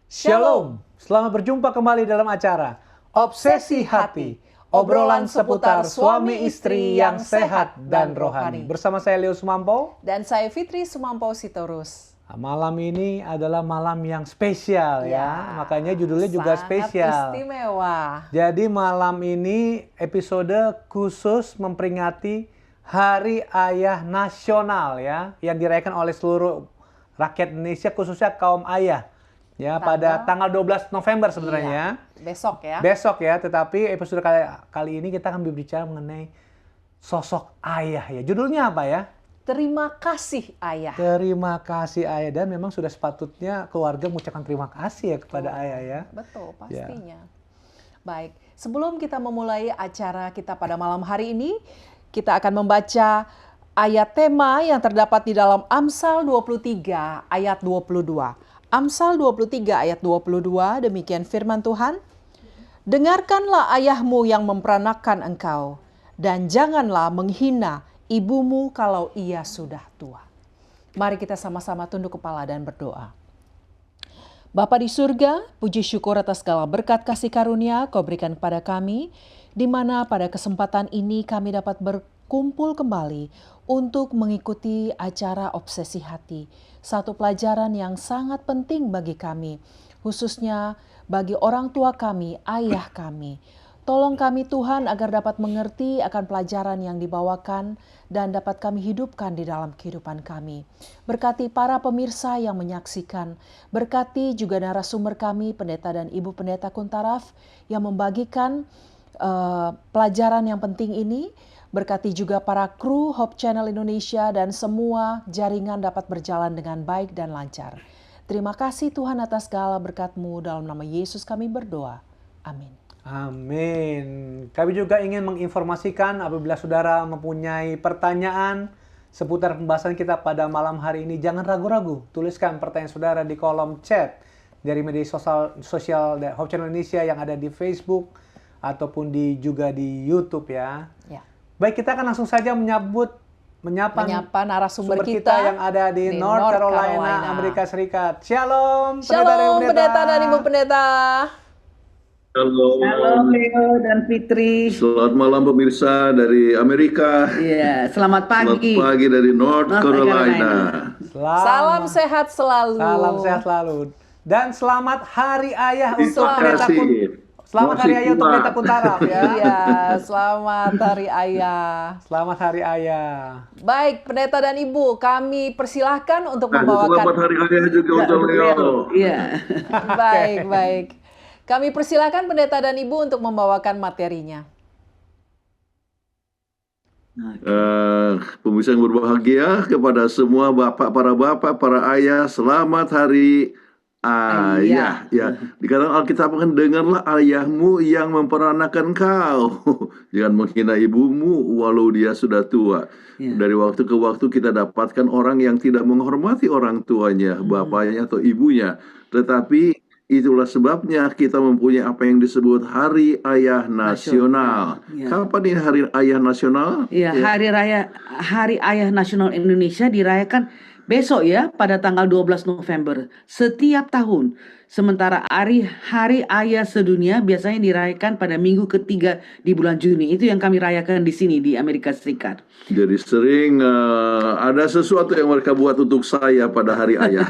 Shalom, selamat berjumpa kembali dalam acara Obsesi Hati, obrolan seputar suami istri yang sehat dan rohani. Bersama saya Leo Sumampo dan saya Fitri Sumampo Sitorus. Malam ini adalah malam yang spesial ya, makanya judulnya juga spesial. Sangat istimewa. Jadi malam ini episode khusus memperingati Hari Ayah Nasional ya, yang dirayakan oleh seluruh rakyat Indonesia khususnya kaum ayah. Ya, pada tanggal 12 November sebenarnya. Iya, besok ya. Besok ya, tetapi episode kali ini kita akan berbicara mengenai sosok ayah ya. Judulnya apa ya? Terima kasih ayah. Terima kasih ayah, dan memang sudah sepatutnya keluarga mengucapkan terima kasih ya kepada ayah ya. Betul, pastinya. Baik, sebelum kita memulai acara kita pada malam hari ini, kita akan membaca ayat tema yang terdapat di dalam Amsal 23 ayat 22. Amsal 23 ayat 22, demikian firman Tuhan. Dengarkanlah ayahmu yang memperanakan engkau, dan janganlah menghina ibumu kalau ia sudah tua. Mari kita sama-sama tunduk kepala dan berdoa. Bapa di surga, puji syukur atas segala berkat kasih karunia Kau berikan kepada kami, di mana pada kesempatan ini kami dapat berkumpul kembali untuk mengikuti acara Obsesi Hati. Satu pelajaran yang sangat penting bagi kami, khususnya bagi orang tua kami, ayah kami. Tolong kami Tuhan agar dapat mengerti akan pelajaran yang dibawakan dan dapat kami hidupkan di dalam kehidupan kami. Berkati para pemirsa yang menyaksikan, berkati juga narasumber kami, Pendeta dan Ibu Pendeta Kuntaraf yang membagikan pelajaran yang penting ini. Berkati juga para kru Hope Channel Indonesia dan semua jaringan dapat berjalan dengan baik dan lancar. Terima kasih Tuhan atas segala berkat-Mu, dalam nama Yesus kami berdoa. Amin. Amin. Kami juga ingin menginformasikan apabila saudara mempunyai pertanyaan seputar pembahasan kita pada malam hari ini, jangan ragu-ragu. Tuliskan pertanyaan saudara di kolom chat dari media sosial Hope Channel Indonesia yang ada di Facebook ataupun juga di YouTube ya. Baik, kita akan langsung saja menyapa narasumber kita yang ada di North Carolina, Amerika Serikat. Shalom, Shalom Pendeta dan Ibu Pendeta. Shalom Leo dan Fitri. Selamat malam pemirsa dari Amerika. Iya, selamat pagi. Selamat pagi dari North Carolina. Salam sehat selalu. Salam sehat selalu. Dan selamat Hari Ayah untuk Pendeta Kuntaraf. Selamat Hari Ayah untuk Pendeta Kuntaraf ya. Iya, selamat Hari Ayah. Selamat Hari Ayah. Baik, Pendeta dan Ibu, kami persilahkan untuk membawakan. Selamat Hari Ayah juga untuk Leo. Iya. Baik. Kami persilahkan Pendeta dan Ibu untuk membawakan materinya. Pemirsa yang berbahagia, kepada semua bapak, para ayah, selamat Hari Ayah. Ya, dikatakan Alkitab akan dengarlah ayahmu yang memperanakan kau. Jangan menghina ibumu walau dia sudah tua. Dari waktu ke waktu kita dapatkan orang yang tidak menghormati orang tuanya, bapaknya atau ibunya. Tetapi itulah sebabnya kita mempunyai apa yang disebut Hari Ayah Nasional. Kapan ini Hari Ayah Nasional? Iya, Hari Ayah Nasional Indonesia dirayakan besok ya, pada tanggal 12 November setiap tahun. Sementara Hari Ayah Sedunia biasanya dirayakan pada minggu ketiga di bulan Juni. Itu yang kami rayakan di sini di Amerika Serikat. Jadi sering ada sesuatu yang mereka buat untuk saya pada Hari Ayah.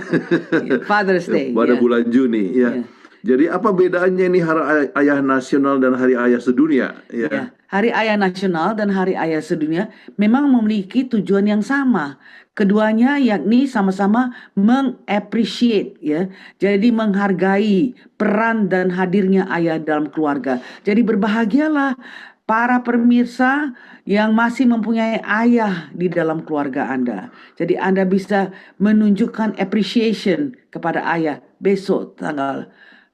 Father's Day. Pada bulan Juni ya. Jadi apa bedanya ini Hari Ayah Nasional dan Hari Ayah Sedunia? Hari Ayah Nasional dan Hari Ayah Sedunia memang memiliki tujuan yang sama. Keduanya yakni sama-sama meng-appreciate ya. Jadi menghargai peran dan hadirnya ayah dalam keluarga. Jadi berbahagialah para pemirsa yang masih mempunyai ayah di dalam keluarga Anda. Jadi Anda bisa menunjukkan appreciation kepada ayah besok tanggal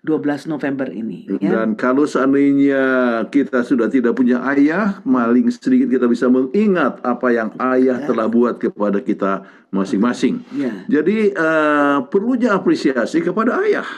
12 November ini. Dan kalau seandainya kita sudah tidak punya ayah, paling sedikit kita bisa mengingat apa yang ayah telah buat kepada kita masing-masing. Jadi perlunya apresiasi kepada ayah.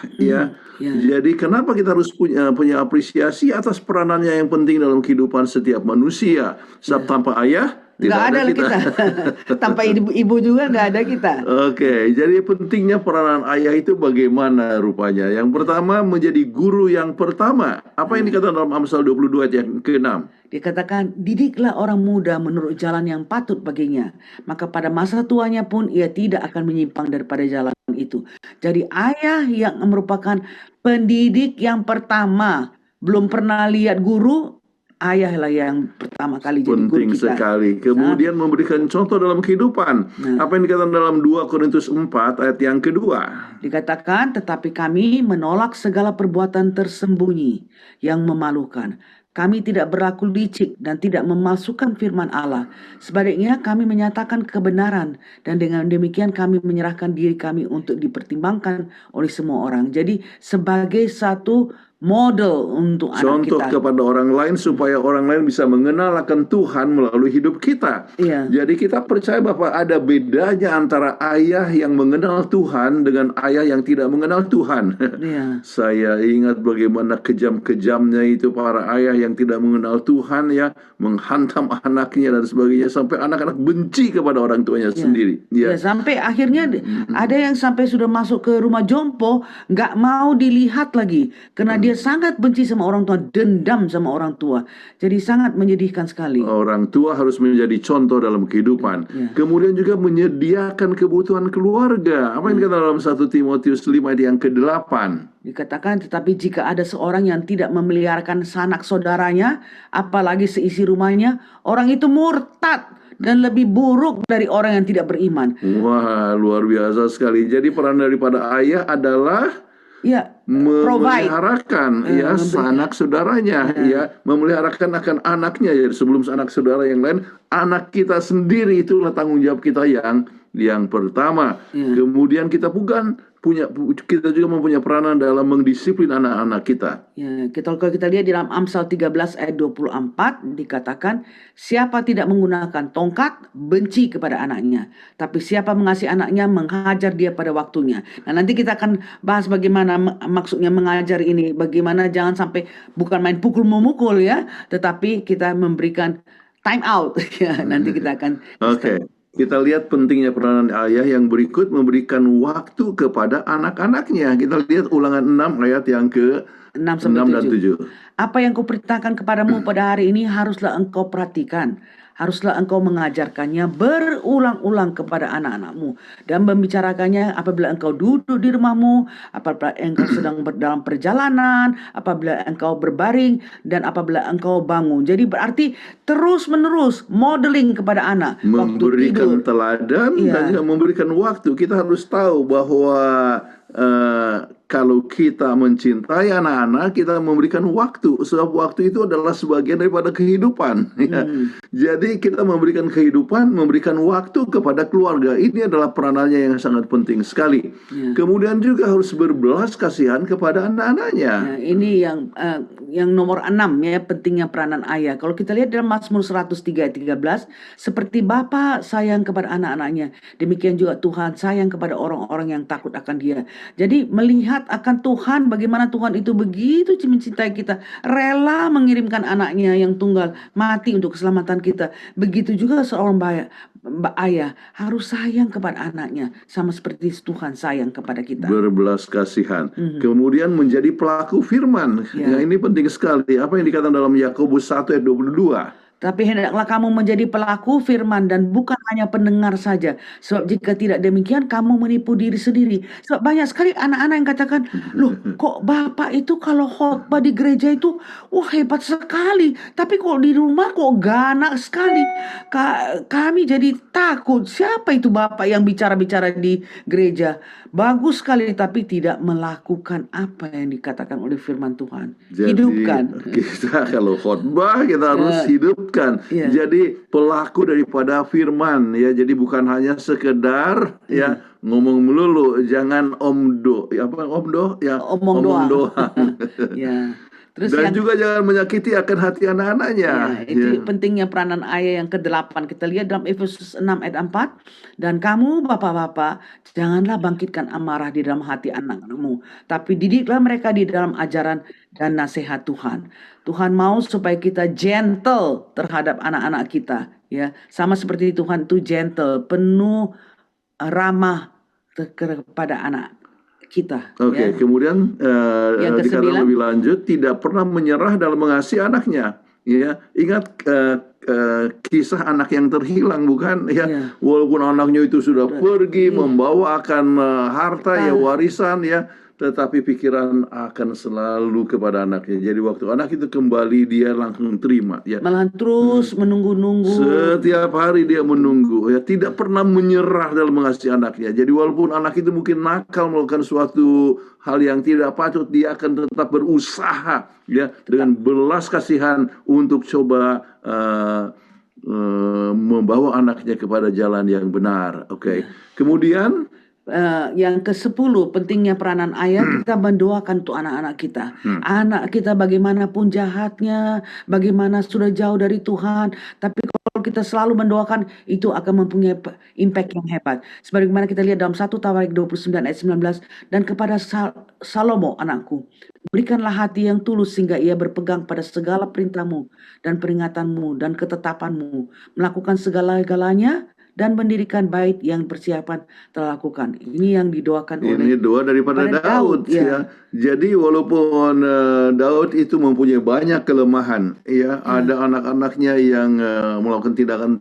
Jadi kenapa kita harus punya apresiasi atas peranannya yang penting dalam kehidupan setiap manusia? Sebab tanpa ayah Tidak Nggak ada ada lah kita. kita. Tanpa ibu juga nggak ada kita. Oke, jadi pentingnya peranan ayah itu bagaimana rupanya? Yang pertama, menjadi guru yang pertama. Apa yang dikatakan dalam Amsal 22 ayat yang ke-6? Dikatakan, didiklah orang muda menurut jalan yang patut baginya. Maka pada masa tuanya pun ia tidak akan menyimpang daripada jalan itu. Jadi ayah yang merupakan pendidik yang pertama. Belum pernah lihat guru, ayah lah yang pertama kali jadi guru Penting kita. sekali. Kemudian memberikan contoh dalam kehidupan. Nah. Apa yang dikatakan dalam 2 Korintus 4 ayat yang kedua? Dikatakan, tetapi kami menolak segala perbuatan tersembunyi yang memalukan. Kami tidak berlaku licik dan tidak memalsukan firman Allah. Sebaliknya kami menyatakan kebenaran dan dengan demikian kami menyerahkan diri kami untuk dipertimbangkan oleh semua orang. Jadi sebagai satu model untuk anak Contoh kita. kepada orang lain supaya orang lain bisa mengenal akan Tuhan melalui hidup kita. Iya. Jadi kita percaya bahwa ada bedanya antara ayah yang mengenal Tuhan dengan ayah yang tidak mengenal Tuhan. Iya. Saya ingat bagaimana kejam-kejamnya itu para ayah yang tidak mengenal Tuhan ya, menghantam anaknya dan sebagainya sampai anak-anak benci kepada orang tuanya sendiri. Ya, sampai akhirnya ada yang sampai sudah masuk ke rumah jompo, nggak mau dilihat lagi karena dia sangat benci sama orang tua, dendam sama orang tua. Jadi sangat menyedihkan sekali. Orang tua harus menjadi contoh dalam kehidupan. Kemudian juga menyediakan kebutuhan keluarga. Apa yang dikatakan dalam 1 Timotius 5 ayat yang ke-8? Dikatakan, tetapi jika ada seorang yang tidak memeliharakan sanak saudaranya, apalagi seisi rumahnya, orang itu murtad dan lebih buruk dari orang yang tidak beriman. Wah, luar biasa sekali. Jadi peran daripada ayah adalah Ya, memeliharakan ya sanak saudaranya, ya memeliharakan akan anaknya. Ya, sebelum anak saudara yang lain, anak kita sendiri itulah tanggung jawab kita yang pertama. Kemudian kita kita juga mempunyai peranan dalam mendisiplin anak-anak kita. Ya, kalau kita lihat di dalam Amsal 13 ayat 24 dikatakan, siapa tidak menggunakan tongkat benci kepada anaknya, tapi siapa mengasihi anaknya menghajar dia pada waktunya. Nah, nanti kita akan bahas bagaimana maksudnya mengajar ini, bagaimana jangan sampai bukan main pukul-memukul ya, tetapi kita memberikan time out. Ya, nanti kita akan Oke. Kita lihat pentingnya peranan ayah yang berikut, memberikan waktu kepada anak-anaknya. Kita lihat Ulangan 6 ayat yang ke 6 dan 7. 7. Apa yang kuperintahkan kepadamu pada hari ini haruslah engkau perhatikan. Haruslah engkau mengajarkannya berulang-ulang kepada anak-anakmu dan membicarakannya apabila engkau duduk di rumahmu, apabila engkau sedang dalam perjalanan, apabila engkau berbaring, dan apabila engkau bangun. Jadi berarti terus-menerus modeling kepada anak. Memberikan teladan dan juga memberikan waktu. Kita harus tahu bahwa kalau kita mencintai anak-anak, kita memberikan waktu. Sebab waktu itu adalah sebagian daripada kehidupan. Ya. Jadi kita memberikan kehidupan, memberikan waktu kepada keluarga. Ini adalah peranannya yang sangat penting sekali. Kemudian juga harus berbelas kasihan kepada anak-anaknya. Nah, ini yang nomor 6 ya, pentingnya peranan ayah. Kalau kita lihat dalam Mazmur 103 ayat 13, seperti Bapa sayang kepada anak-anaknya, demikian juga Tuhan sayang kepada orang-orang yang takut akan Dia. Jadi melihat akan Tuhan, bagaimana Tuhan itu begitu mencintai kita, rela mengirimkan anaknya yang tunggal mati untuk keselamatan kita. Begitu juga seorang ayah harus sayang kepada anaknya sama seperti Tuhan sayang kepada kita. Berbelas kasihan. Kemudian menjadi pelaku firman. Ya, ini penting sekali. Apa yang dikatakan dalam Yakobus 1 ayat 22? Tapi hendaklah kamu menjadi pelaku firman dan bukan hanya pendengar saja. Sebab jika tidak demikian, kamu menipu diri sendiri. Sebab banyak sekali anak-anak yang katakan, loh kok Bapak itu kalau khotbah di gereja itu, wah hebat sekali. Tapi kok di rumah kok ganak sekali. Kami jadi takut, siapa itu Bapak yang bicara-bicara di gereja. Bagus sekali, tapi tidak melakukan apa yang dikatakan oleh firman Tuhan. Jadi, hidupkan. Kita kalau khotbah kita harus hidupkan. Jadi pelaku daripada firman ya. Jadi bukan hanya sekedar ya ngomong melulu, jangan omdo. Omong doang. Ya. Terus dan juga jangan menyakiti akan hati anak-anaknya. Itu pentingnya peranan ayah yang ke-8. Kita lihat dalam Efesus 6 ayat 4. Dan kamu bapak-bapak, janganlah bangkitkan amarah di dalam hati anak-anakmu, tapi didiklah mereka di dalam ajaran dan nasihat Tuhan. Tuhan mau supaya kita gentle terhadap anak-anak kita. ya. Sama seperti Tuhan itu gentle, penuh ramah kepada anak kita, Oke, ya. kemudian Yang dikatakan kesembilan, lebih lanjut, tidak pernah menyerah dalam mengasihi anaknya. Ya, ingat kisah anak yang terhilang, bukan? Ya, ya, walaupun anaknya itu sudah pergi pergi, membawa akan harta, ya kita, warisan, ya, tetapi pikiran akan selalu kepada anaknya. Jadi waktu anak itu kembali, dia langsung terima. Ya, malahan terus menunggu-nunggu, setiap hari dia menunggu, ya, tidak pernah menyerah dalam mengasihi anaknya. Jadi walaupun anak itu mungkin nakal melakukan suatu hal yang tidak patut, dia akan tetap berusaha, ya, dengan belas kasihan untuk coba membawa anaknya kepada jalan yang benar. Oke. Kemudian yang ke-10, pentingnya peranan ayah, kita mendoakan untuk anak-anak kita. Anak kita bagaimanapun jahatnya, bagaimana sudah jauh dari Tuhan, tapi kalau kita selalu mendoakan, itu akan mempunyai impact yang hebat. Sebagaimana kita lihat dalam 1 Tawarik 29 ayat 19, dan kepada Salomo anakku, berikanlah hati yang tulus sehingga ia berpegang pada segala perintahmu dan peringatanmu dan ketetapanmu, melakukan segala-galanya dan mendirikan bait yang persiapan telah lakukan. Ini yang didoakan oleh ini doa daripada pada Daud, Daud, ya. ya. Jadi walaupun Daud itu mempunyai banyak kelemahan, ya, ada anak-anaknya yang melakukan tindakan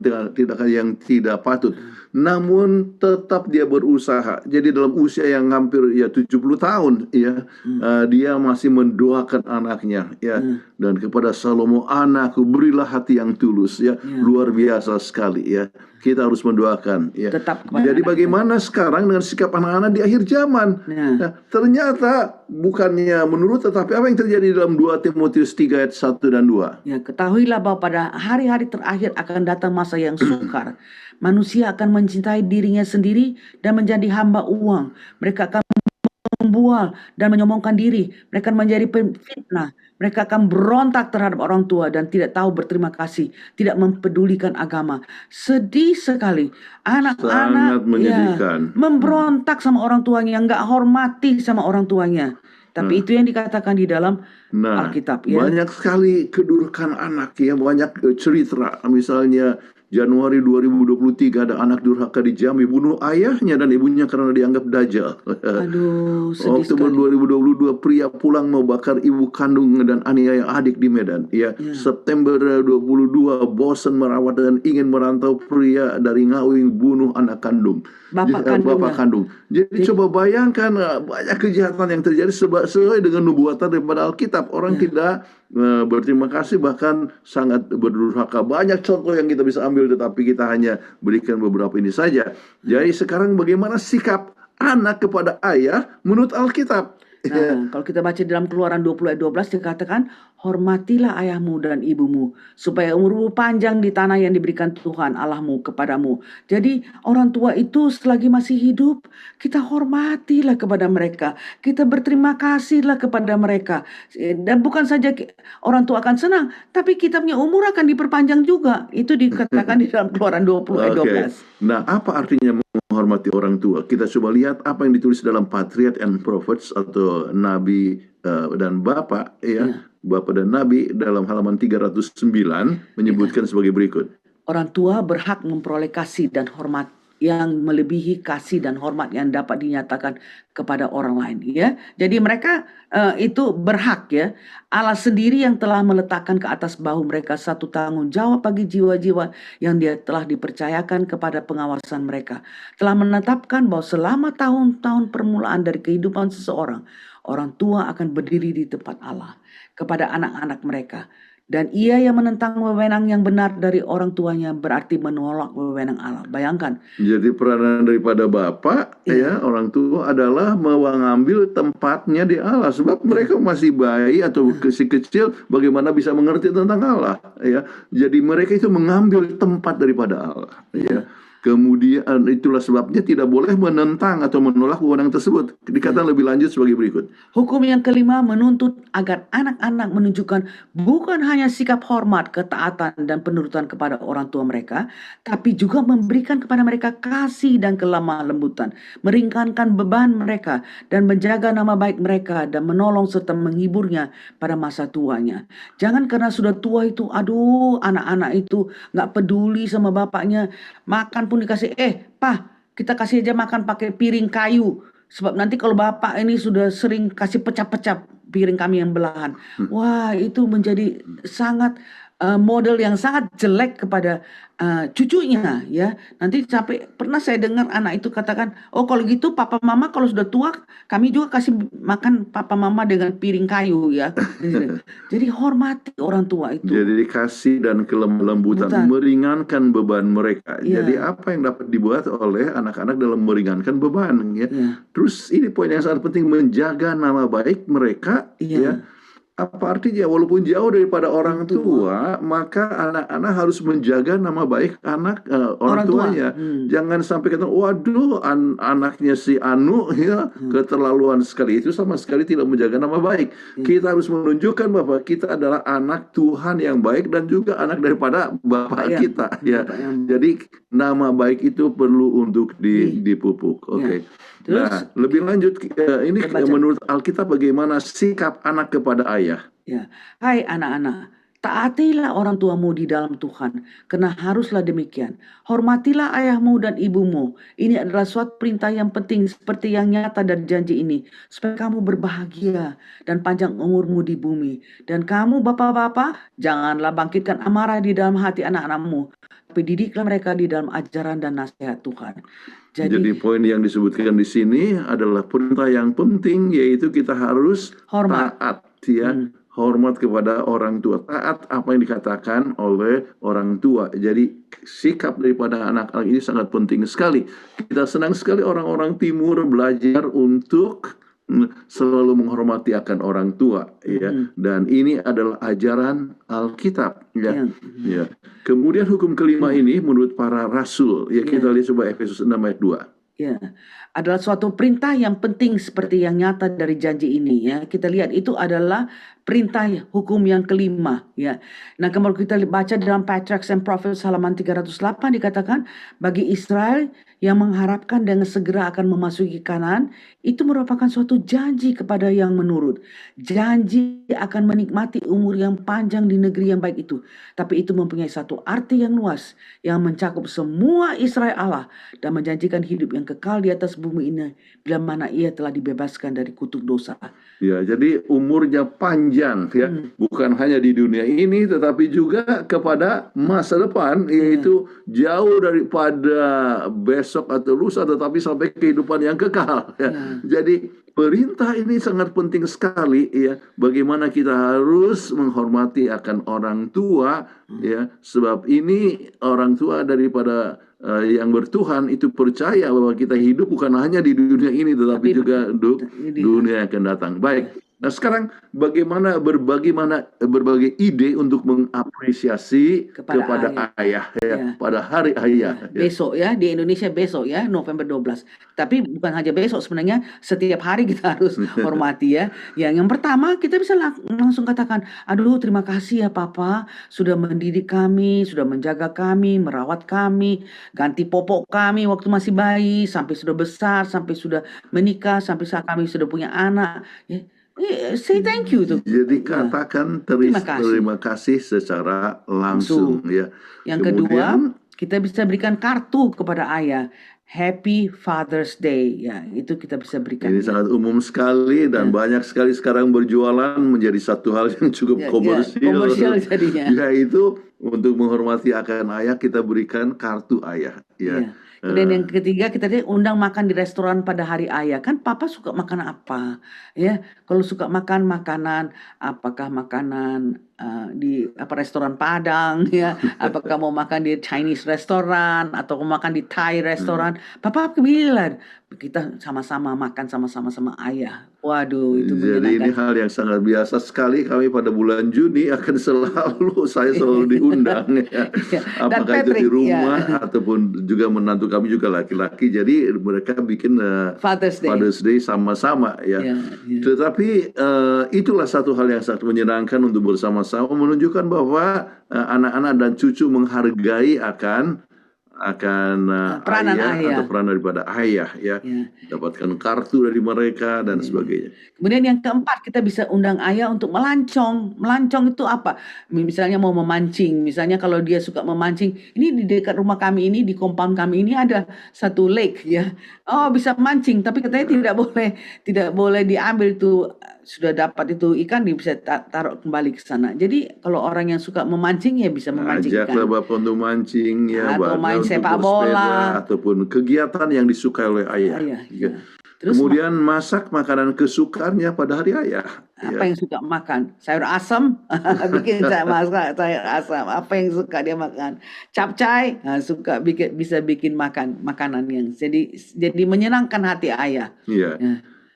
yang tidak patut, namun tetap dia berusaha. Jadi dalam usia yang hampir 70 tahun, ya, dia masih mendoakan anaknya, ya. Dan kepada Salomo, anakku, berilah hati yang tulus, ya. Luar biasa sekali, ya. Kita harus mendoakan, ya. Tetap kepada Jadi bagaimana sekarang dengan sikap anak-anak di akhir zaman? Nah, ternyata bukannya menurut, tetapi apa yang terjadi dalam 2 Timotius 3 ayat 1 dan 2? Ya, ketahuilah bahwa pada hari-hari terakhir akan datang masa yang sukar. Manusia akan mencintai dirinya sendiri dan menjadi hamba uang. Mereka akan membual dan menyombongkan diri. Mereka akan menjadi fitnah. Mereka akan berontak terhadap orang tua dan tidak tahu berterima kasih, tidak mempedulikan agama. Sedih sekali. Sangat Anak-anak menyedihkan. memberontak sama orang tuanya, nggak hormati sama orang tuanya. Tapi itu yang dikatakan di dalam Alkitab, ya. Banyak sekali kedudukan anak, ya, banyak cerita. Misalnya Januari 2023 ada anak durhaka di Jambi bunuh ayahnya dan ibunya karena dianggap dajjal. Aduh, sedih Oktober sekali. 2022 pria pulang membakar ibu kandung dan aniaya adik di Medan. Ya, September 22 bosan merawat dan ingin merantau, pria dari Ngawi bunuh anak kandung. Bapak kandung. Jadi coba bayangkan banyak kejahatan yang terjadi sesuai dengan nubuatan daripada Alkitab. Orang tidak berterima kasih, bahkan sangat berdurhaka. Banyak contoh yang kita bisa ambil, tetapi kita hanya berikan beberapa ini saja. Jadi sekarang bagaimana sikap anak kepada ayah menurut Alkitab? Nah, kalau kita baca dalam Keluaran 20 ayat 12 dikatakan, hormatilah ayahmu dan ibumu supaya umurmu panjang di tanah yang diberikan Tuhan Allahmu kepadamu. Jadi orang tua itu selagi masih hidup, kita hormatilah kepada mereka. Kita berterima kasihlah kepada mereka. Dan bukan saja orang tua akan senang, tapi kita punya umur akan diperpanjang juga. Itu dikatakan di dalam Keluaran 20 ayat 12. Nah, apa artinya menghormati orang tua? Kita coba lihat apa yang ditulis dalam Patriarch and Prophets atau Nabi dan Bapak, ya. Bapak dan Nabi dalam halaman 309 menyebutkan sebagai berikut. Orang tua berhak memperoleh kasih dan hormat yang melebihi kasih dan hormat yang dapat dinyatakan kepada orang lain, ya. Jadi mereka itu berhak, ya. Allah sendiri yang telah meletakkan ke atas bahu mereka satu tanggung jawab bagi jiwa-jiwa yang dia telah dipercayakan kepada pengawasan mereka. Telah menetapkan bahwa selama tahun-tahun permulaan dari kehidupan seseorang, orang tua akan berdiri di tempat Allah kepada anak-anak mereka. Dan ia yang menentang wewenang yang benar dari orang tuanya berarti menolak wewenang Allah. Bayangkan. Jadi peranan daripada bapak, ya, orang tua adalah mengambil tempatnya di Allah. Sebab mereka masih bayi atau masih kecil, bagaimana bisa mengerti tentang Allah, ya. Jadi mereka itu mengambil tempat daripada Allah, ya. Kemudian itulah sebabnya tidak boleh menentang atau menolak wewenang tersebut. Dikatakan lebih lanjut sebagai berikut. Hukum yang kelima menuntut agar anak-anak menunjukkan bukan hanya sikap hormat, ketaatan, dan penurutan kepada orang tua mereka, tapi juga memberikan kepada mereka kasih dan kelemah lembutan, meringankan beban mereka, dan menjaga nama baik mereka, dan menolong serta menghiburnya pada masa tuanya. Jangan karena sudah tua itu, aduh, anak-anak itu nggak peduli sama bapaknya, makan pun dikasih, Pak, kita kasih aja makan pakai piring kayu. Sebab nanti kalau bapak ini sudah sering kasih pecah-pecah piring kami yang belahan. Wah, itu menjadi sangat model yang sangat jelek kepada cucunya, ya. Nanti sampai pernah saya dengar anak itu katakan, oh kalau gitu papa mama kalau sudah tua kami juga kasih makan papa mama dengan piring kayu, ya. Jadi hormati orang tua itu. Jadi kasih dan kelembutan, meringankan beban mereka. Ya. Jadi apa yang dapat dibuat oleh anak-anak dalam meringankan beban, ya. Terus ini poin yang sangat penting, menjaga nama baik mereka, ya. Apa artinya? Walaupun jauh daripada orang tua, maka anak-anak harus menjaga nama baik orang tuanya. Jangan sampai kata, waduh, anaknya si Anu, ya, keterlaluan sekali. Itu sama sekali tidak menjaga nama baik. Kita harus menunjukkan bahwa kita adalah anak Tuhan yang baik dan juga anak daripada Bapak kita, ya. Jadi nama baik itu perlu untuk dipupuk. Oke. Nah, lebih lanjut, ini menurut Alkitab bagaimana sikap anak kepada ayah? Ya, hai anak-anak, taatilah orang tuamu di dalam Tuhan, karena haruslah demikian. Hormatilah ayahmu dan ibumu. Ini adalah suatu perintah yang penting seperti yang nyata dari janji ini, supaya kamu berbahagia dan panjang umurmu di bumi. Dan kamu bapak-bapak, janganlah bangkitkan amarah di dalam hati anak-anakmu, tapi didiklah mereka di dalam ajaran dan nasihat Tuhan. Jadi poin yang disebutkan di sini adalah perintah yang penting, yaitu kita harus taat, ya. Hormat kepada orang tua, taat apa yang dikatakan oleh orang tua. Jadi sikap daripada anak-anak ini sangat penting sekali. Kita senang sekali orang-orang timur belajar untuk selalu menghormati akan orang tua, ya. Dan ini adalah ajaran Alkitab, ya. Ya. Kemudian hukum kelima ini menurut para rasul, ya, kita lihat coba Efesus 6 ayat 2. Ya, adalah suatu perintah yang penting seperti yang nyata dari janji ini, ya. Kita lihat itu adalah perintah hukum yang kelima, ya. Nah, kalau kita baca dalam Patriarchs and Prophets halaman 308 dikatakan, bagi Israel yang mengharapkan dengan segera akan memasuki Kanaan, itu merupakan suatu janji kepada yang menurut. Janji akan menikmati umur yang panjang di negeri yang baik itu. Tapi itu mempunyai satu arti yang luas, yang mencakup semua Israel Allah dan menjanjikan hidup yang kekal di atas bumi ini bila mana ia telah dibebaskan dari kutuk dosa. Ya, jadi umurnya panjang, ya, bukan hanya di dunia ini, tetapi juga kepada masa depan, yaitu jauh daripada besok atau lusa, tetapi sampai kehidupan yang kekal, ya. Jadi perintah ini sangat penting sekali, ya. Bagaimana kita harus menghormati akan orang tua, ya, sebab ini orang tua daripada yang bertuhan itu percaya bahwa kita hidup bukan hanya di dunia ini, tetapi juga dunia yang akan datang. Baik. Nah, sekarang bagaimana berbagai ide untuk mengapresiasi kepada ayah, ya, pada hari ayah. Besok, ya, di Indonesia besok, ya, November 12. Tapi bukan hanya besok, sebenarnya setiap hari kita harus hormati, ya. Yang pertama kita bisa langsung katakan, aduh terima kasih ya Papa, sudah mendidik kami, sudah menjaga kami, merawat kami, ganti popok kami waktu masih bayi, sampai sudah besar, sampai sudah menikah, sampai saat kami sudah punya anak, ya. Say thank you tuh. Jadi katakan terima kasih secara langsung, ya. Yang kedua, kita bisa berikan kartu kepada ayah. Happy Father's Day, ya, itu kita bisa berikan. Ini sangat umum sekali dan banyak sekali sekarang berjualan menjadi satu hal yang cukup komersial jadinya. Yaitu untuk menghormati akan ayah kita berikan kartu ayah, ya. Dan yang ketiga kita undang makan di restoran pada hari ayah. Kan Papa suka makan apa? Ya, kalau suka makan makanan, apakah makanan di restoran Padang, ya? Apakah mau makan di Chinese restoran atau mau makan di Thai restoran? Papa bilang kita sama-sama makan sama ayah. Waduh, itu Jadi ini menyenangkan. hal yang sangat biasa sekali. Kami pada bulan Juni akan saya selalu diundang ya. Ya. Dan Apakah itu di Patrick, ya, rumah ataupun juga menantu kami juga laki-laki. Jadi mereka bikin Father's Day. Father's Day sama-sama ya. Ya, ya. Tetapi itulah satu hal yang sangat menyenangkan untuk bersama-sama menunjukkan bahwa anak-anak dan cucu menghargai akan Peranan ayah ayah. atau peran daripada ayah ya. Ya. Dapatkan kartu dari mereka dan sebagainya. Kemudian yang keempat, kita bisa undang ayah untuk melancong. Melancong itu apa? Misalnya mau memancing. Misalnya kalau dia suka memancing, ini di dekat rumah kami ini, di compound kami ini ada satu lake ya. Oh, bisa mancing, tapi katanya tidak boleh diambil tuh, sudah dapat itu ikan bisa taruh kembali ke sana. Jadi kalau orang yang suka memancing ya bisa memancing Ajaklah ikan. Bapak untuk mancing ya, Atau main untuk sepak bersepeda bola. ataupun kegiatan yang disukai oleh ayah. Ayah, Ya. ya. Terus Kemudian masak makanan kesukaannya pada hari ayah. apa Ya. yang suka makan? Sayur asam, bikin saya masak sayur asam. Apa yang suka dia makan? Capcay, suka bisa bikin makanan yang jadi menyenangkan hati ayah. Iya. Ya.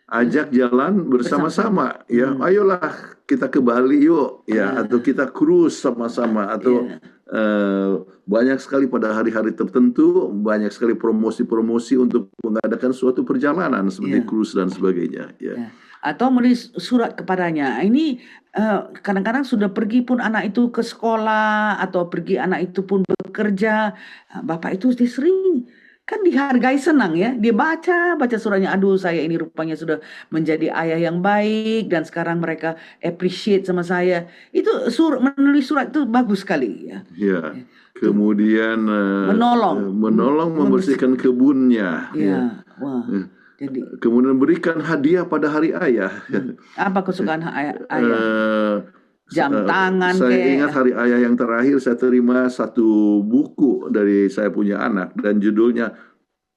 Ajak jalan bersama-sama ya. Ayolah kita ke Bali yuk ya, atau kita cruise sama-sama atau banyak sekali pada hari-hari tertentu banyak sekali promosi-promosi untuk mengadakan suatu perjalanan seperti cruise dan sebagainya ya. Ya. Atau menulis surat kepadanya. Ini kadang-kadang sudah pergi pun anak itu ke sekolah atau pergi anak itu pun bekerja. Bapak itu dia sering kan dihargai, senang ya. Dia baca suratnya. Aduh, saya ini rupanya sudah menjadi ayah yang baik dan sekarang mereka appreciate sama saya. Itu menulis surat itu bagus sekali ya. Ya. Kemudian menolong membersihkan kebunnya. Ya. Wah. Jadi kemudian berikan hadiah pada hari ayah. apa kesukaan ayah? Jam tangan saya ingat hari ayah yang terakhir saya terima satu buku dari saya punya anak dan judulnya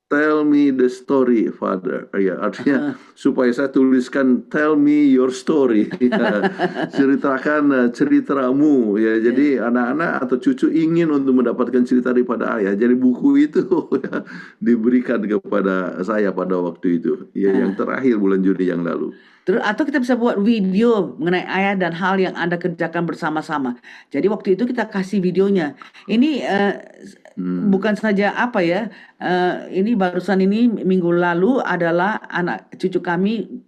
Tell Me the Story, Father. Ya, artinya supaya saya tuliskan Tell Me Your Story. Ceritakan ceritamu. Ya, jadi anak-anak atau cucu ingin untuk mendapatkan cerita daripada ayah. Jadi buku itu ya, diberikan kepada saya pada waktu itu. Ya, yang terakhir bulan Juni yang lalu. Terus atau kita bisa buat video mengenai ayah dan hal yang Anda kerjakan bersama-sama. Jadi waktu itu kita kasih videonya. Ini bukan saja apa ya. Ini barusan ini minggu lalu adalah anak cucu kami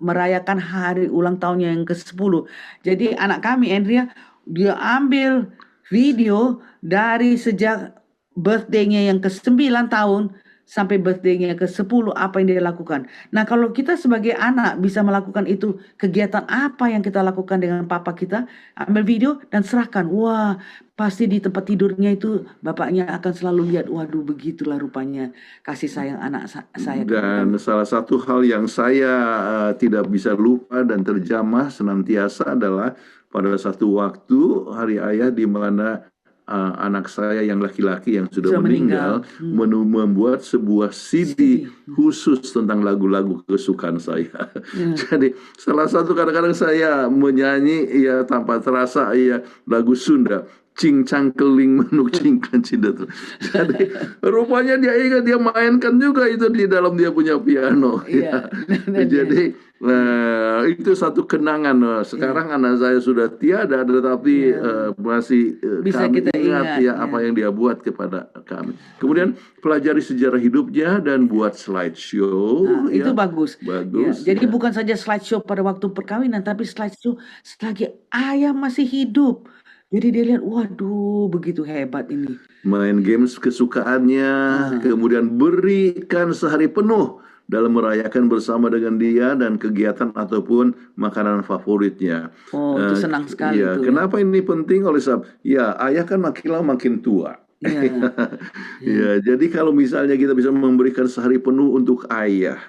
merayakan hari ulang tahunnya yang ke-10. Jadi anak kami Andrea dia ambil video dari sejak birthday-nya yang ke-9 tahun sampai birthday-nya ke-10 apa yang dia lakukan. Nah, kalau kita sebagai anak bisa melakukan itu, kegiatan apa yang kita lakukan dengan papa kita, ambil video dan serahkan. Wah, pasti di tempat tidurnya itu bapaknya akan selalu lihat, waduh begitulah rupanya kasih sayang anak saya. Dan salah satu hal yang saya tidak bisa lupa dan terjamah senantiasa adalah pada satu waktu hari ayah di mana anak saya yang laki-laki yang sudah meninggal membuat sebuah CD khusus tentang lagu-lagu kesukaan saya. Jadi salah satu kadang-kadang saya menyanyi ya tanpa terasa ya lagu Sunda. Cing cangkeling manuk cingkan cinta. Jadi rupanya dia ingat dia mainkan juga itu di dalam dia punya piano. Iya. Jadi itu satu kenangan. Sekarang anak saya sudah tiada, tetapi masih bisa kami kita ingat ya apa yang dia buat kepada kami. Kemudian pelajari sejarah hidupnya dan buat slideshow. Itu bagus. Bagus. Jadi bukan saja slideshow pada waktu perkawinan, tapi slideshow selagi ayah masih hidup. Jadi dia lihat, waduh begitu hebat ini. Main games kesukaannya, kemudian berikan sehari penuh dalam merayakan bersama dengan dia dan kegiatan ataupun makanan favoritnya. Oh, itu senang sekali ya, itu. Kenapa ini penting oleh sebab ya ayah kan makin lama makin tua. Ya, jadi kalau misalnya kita bisa memberikan sehari penuh untuk ayah,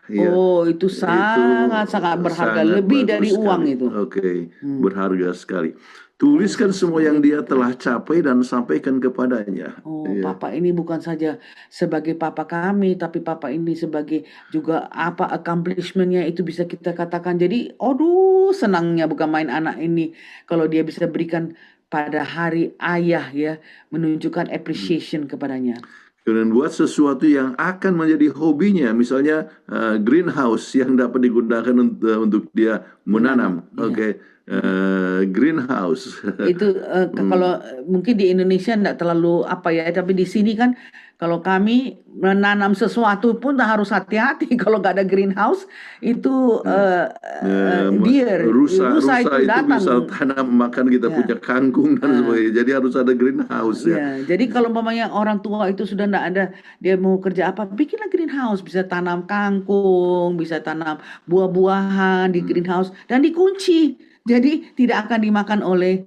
itu sangat berharga, lebih dari uang itu. Oke, berharga sekali. Tuliskan semua yang dia telah capai dan sampaikan kepadanya. Papa ini bukan saja sebagai papa kami, tapi papa ini sebagai juga apa accomplishment-nya itu bisa kita katakan. Jadi, senangnya bukan main anak ini kalau dia bisa berikan pada hari ayah ya, menunjukkan appreciation kepadanya. kemudian buat sesuatu yang akan menjadi hobinya, misalnya greenhouse yang dapat digunakan untuk dia menanam. Menanam, iya. Oke, greenhouse. Itu kalau mungkin di Indonesia enggak terlalu apa ya, tapi di sini kan kalau kami menanam sesuatu pun harus hati-hati. Kalau nggak ada greenhouse itu deer, rusa itu Rusa itu datang. bisa tanam makan kita Ya. punya kangkung dan sebagainya. Jadi harus ada greenhouse ya. Ya, jadi kalau umpamanya orang tua itu sudah nggak ada, dia mau kerja apa, bikinlah greenhouse, bisa tanam kangkung, bisa tanam buah-buahan di greenhouse dan dikunci, jadi tidak akan dimakan oleh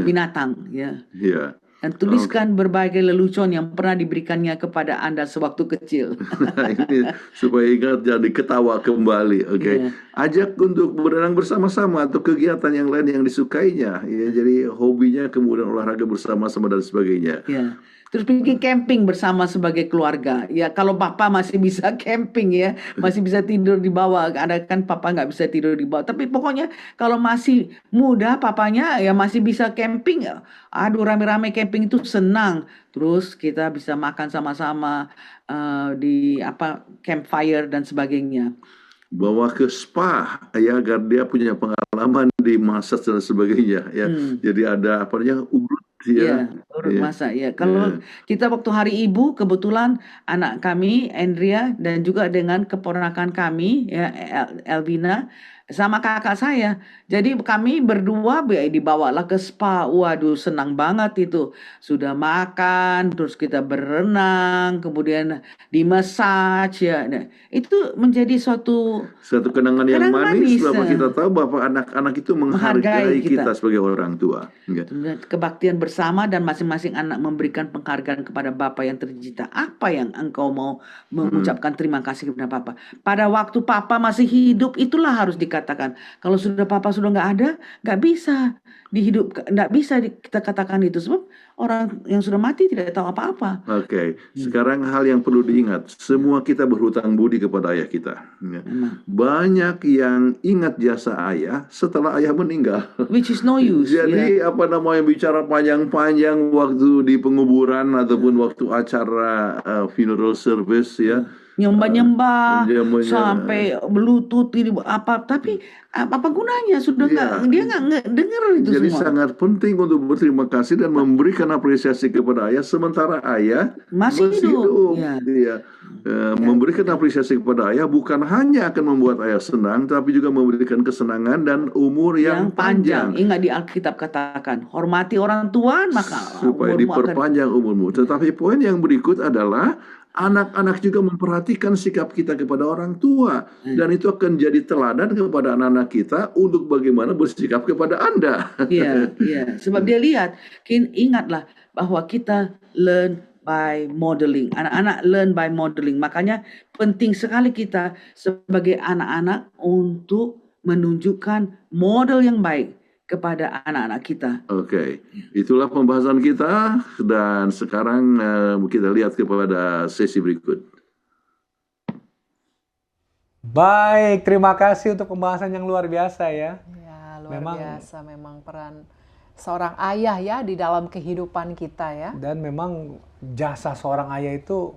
binatang, ya. Iya. Dan tuliskan berbagai lelucon yang pernah diberikannya kepada Anda sewaktu kecil. Nah, ini supaya ingat jadi ketawa kembali, oke. Iya. Ajak untuk berenang bersama-sama atau kegiatan yang lain yang disukainya, ya. Jadi hobinya kemudian olahraga bersama-sama dan sebagainya. Ya. Terus bikin camping bersama sebagai keluarga. Ya, kalau papa masih bisa camping ya, masih bisa tidur di bawah. Ada kan papa nggak bisa tidur di bawah. Tapi pokoknya kalau masih muda papanya ya masih bisa camping. Aduh, rame-rame camping itu senang. Terus kita bisa makan sama-sama di campfire dan sebagainya. Bawa ke spa ya agar dia punya pengalaman di massage dan sebagainya ya. Jadi ada urut ya. Iya, urut Iya. masak ya. Kalau kita waktu hari ibu kebetulan anak kami Andrea dan juga dengan keponakan kami ya Elvina sama kakak saya. Jadi kami berdua dibawalah ke spa. Waduh, senang banget itu. Sudah makan, terus kita berenang, kemudian dimasaj ya. Nah, itu menjadi suatu Satu kenangan yang Kenangan manis manis, bahwa kita tahu bahwa anak-anak itu menghargai Menghargai kita kita. sebagai orang tua. Ya. kebaktian bersama dan masing-masing anak memberikan penghargaan kepada Bapa yang tercinta. Apa yang engkau mau mengucapkan terima kasih kepada Papa? Pada waktu Papa masih hidup itulah harus dikatakan. Kalau sudah Papa sudah nggak ada, nggak bisa nggak bisa kita katakan itu sebab orang yang sudah mati tidak tahu apa-apa. Oke, sekarang hal yang perlu diingat, semua kita berhutang budi kepada ayah kita. Ya. Memang. Banyak yang ingat jasa ayah setelah ayah meninggal. Which is no use. ya. Jadi bicara panjang-panjang waktu di penguburan ataupun waktu acara funeral service ya. Nyembah-nyembah Nyembah-nyembah. sampai berlutut ini apa, tapi apa gunanya sudah dia nggak dengar itu Jadi semua. sangat penting untuk berterima kasih dan memberikan apresiasi kepada ayah sementara ayah Masih hidup. Ya. Dia memberikan apresiasi kepada ayah bukan hanya akan membuat ayah senang, tapi juga memberikan kesenangan dan umur yang panjang. Ingat di Alkitab katakan, hormati orang tua maka Supaya umurmu akan diperpanjang umurmu. Tetapi poin yang berikut adalah anak-anak juga memperhatikan sikap kita kepada orang tua. Dan itu akan jadi teladan kepada anak-anak kita untuk bagaimana bersikap kepada Anda. Iya, iya. Sebab dia lihat, ingatlah bahwa kita learn by modeling. Anak-anak learn by modeling. Makanya penting sekali kita sebagai anak-anak untuk menunjukkan model yang baik kepada anak-anak kita. Oke, itulah pembahasan kita dan sekarang kita lihat kepada sesi berikut. Baik, terima kasih untuk pembahasan yang luar biasa ya. Ya, luar Memang- biasa memang peran seorang ayah ya di dalam kehidupan kita ya. Dan memang jasa seorang ayah itu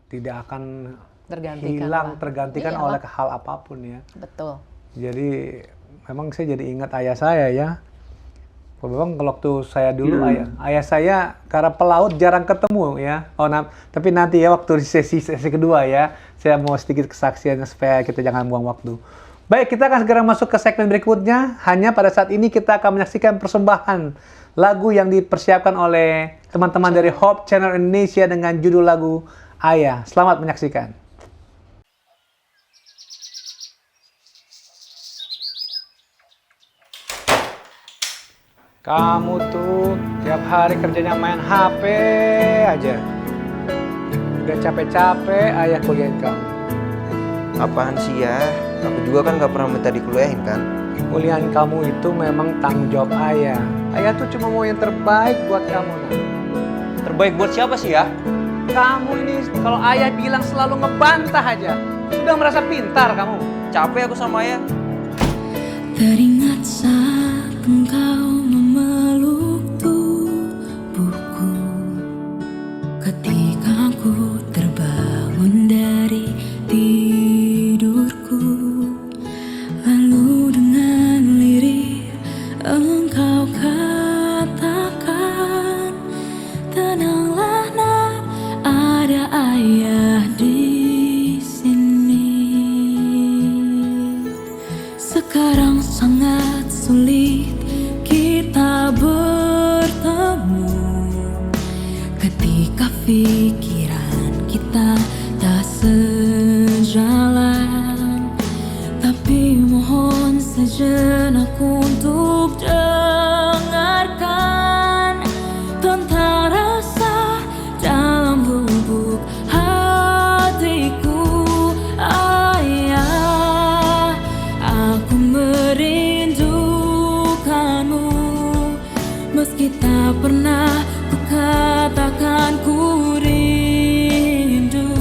tidak akan Tergantikan lah. tergantikan Iyalah. oleh hal apapun ya. Betul. Jadi memang saya jadi ingat ayah saya ya. Memang waktu saya dulu ayah saya karena pelaut jarang ketemu ya. Tapi nanti ya waktu di sesi kedua ya, saya mau sedikit kesaksiannya supaya kita jangan buang waktu. Baik, kita akan segera masuk ke segmen berikutnya. Hanya pada saat ini kita akan menyaksikan persembahan lagu yang dipersiapkan oleh teman-teman dari Hope Channel Indonesia dengan judul lagu Ayah. Selamat menyaksikan. Kamu tuh tiap hari kerjanya main HP aja. Udah capek-capek ayah kuliahin kamu. Apaan sih ya? Aku juga kan gak pernah minta dikuliahin kan? Kuliahan kamu itu memang tanggung jawab ayah. Ayah tuh cuma mau yang terbaik buat kamu. Nak. Terbaik buat siapa sih ya? Kamu ini kalau ayah bilang selalu ngebantah aja. Sudah merasa pintar kamu. Capek aku sama ayah. Teringat saat engkau memeluk tubuhku ketika Sekarang sangat sulit kita bertemu ketika pikiran kita tak sejalan. Tapi mohon sejenak untuk dengarkan tentang rasa dalam lubuk hatiku. Ayah, aku merindukanmu, meski tak pernah ku katakan ku rindu.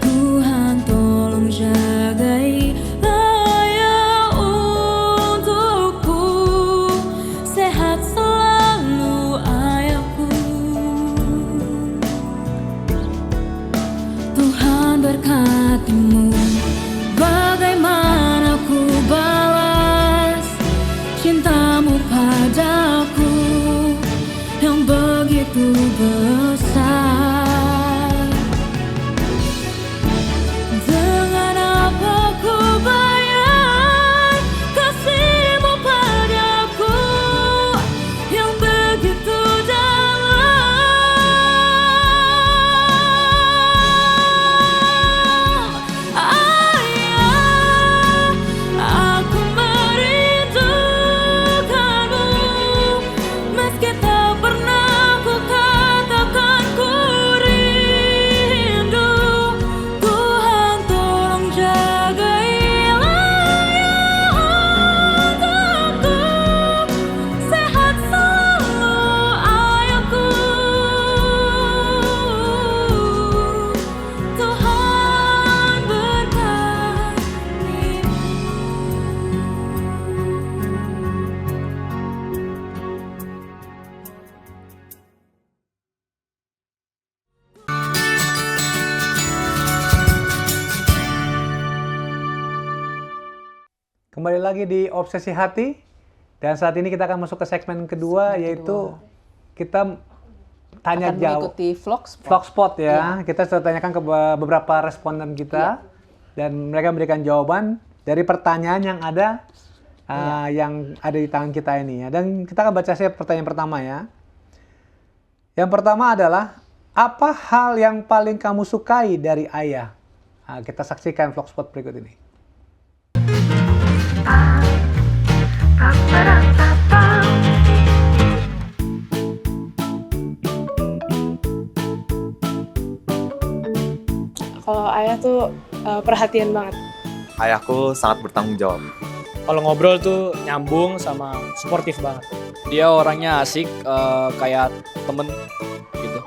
Tuhan tolong jagai ayah untukku, sehat selalu ayahku. Tuhan berkatimu, bagaimana ku balas cintamu padaku yang begitu besar. Dengan apa ku bayar kasihmu padaku yang begitu dalam. Ayah, aku merindukanmu, meski tak pernah ku katakan ku rindu. Tuhan tolong jagailah untukku, sehat selalu ayahku. Tuhan berkatimu. Kembali lagi di Obsesi Hati, dan saat ini kita akan masuk ke segmen kedua, Segmen yaitu kedua. kita tanya Akan jawab. mengikuti Vlogspot. Vlogspot ya. Kita sudah tanyakan ke beberapa responden kita, dan mereka memberikan jawaban dari pertanyaan yang ada yang ada di tangan kita ini ya. Dan kita akan baca saja pertanyaan pertama ya. Yang pertama adalah, apa hal yang paling kamu sukai dari ayah? Nah, kita saksikan Vlogspot berikut ini. Kalau ayah tuh perhatian banget. Ayahku sangat bertanggung jawab. Kalau ngobrol tuh nyambung sama suportif banget. Dia orangnya asik, kayak temen gitu.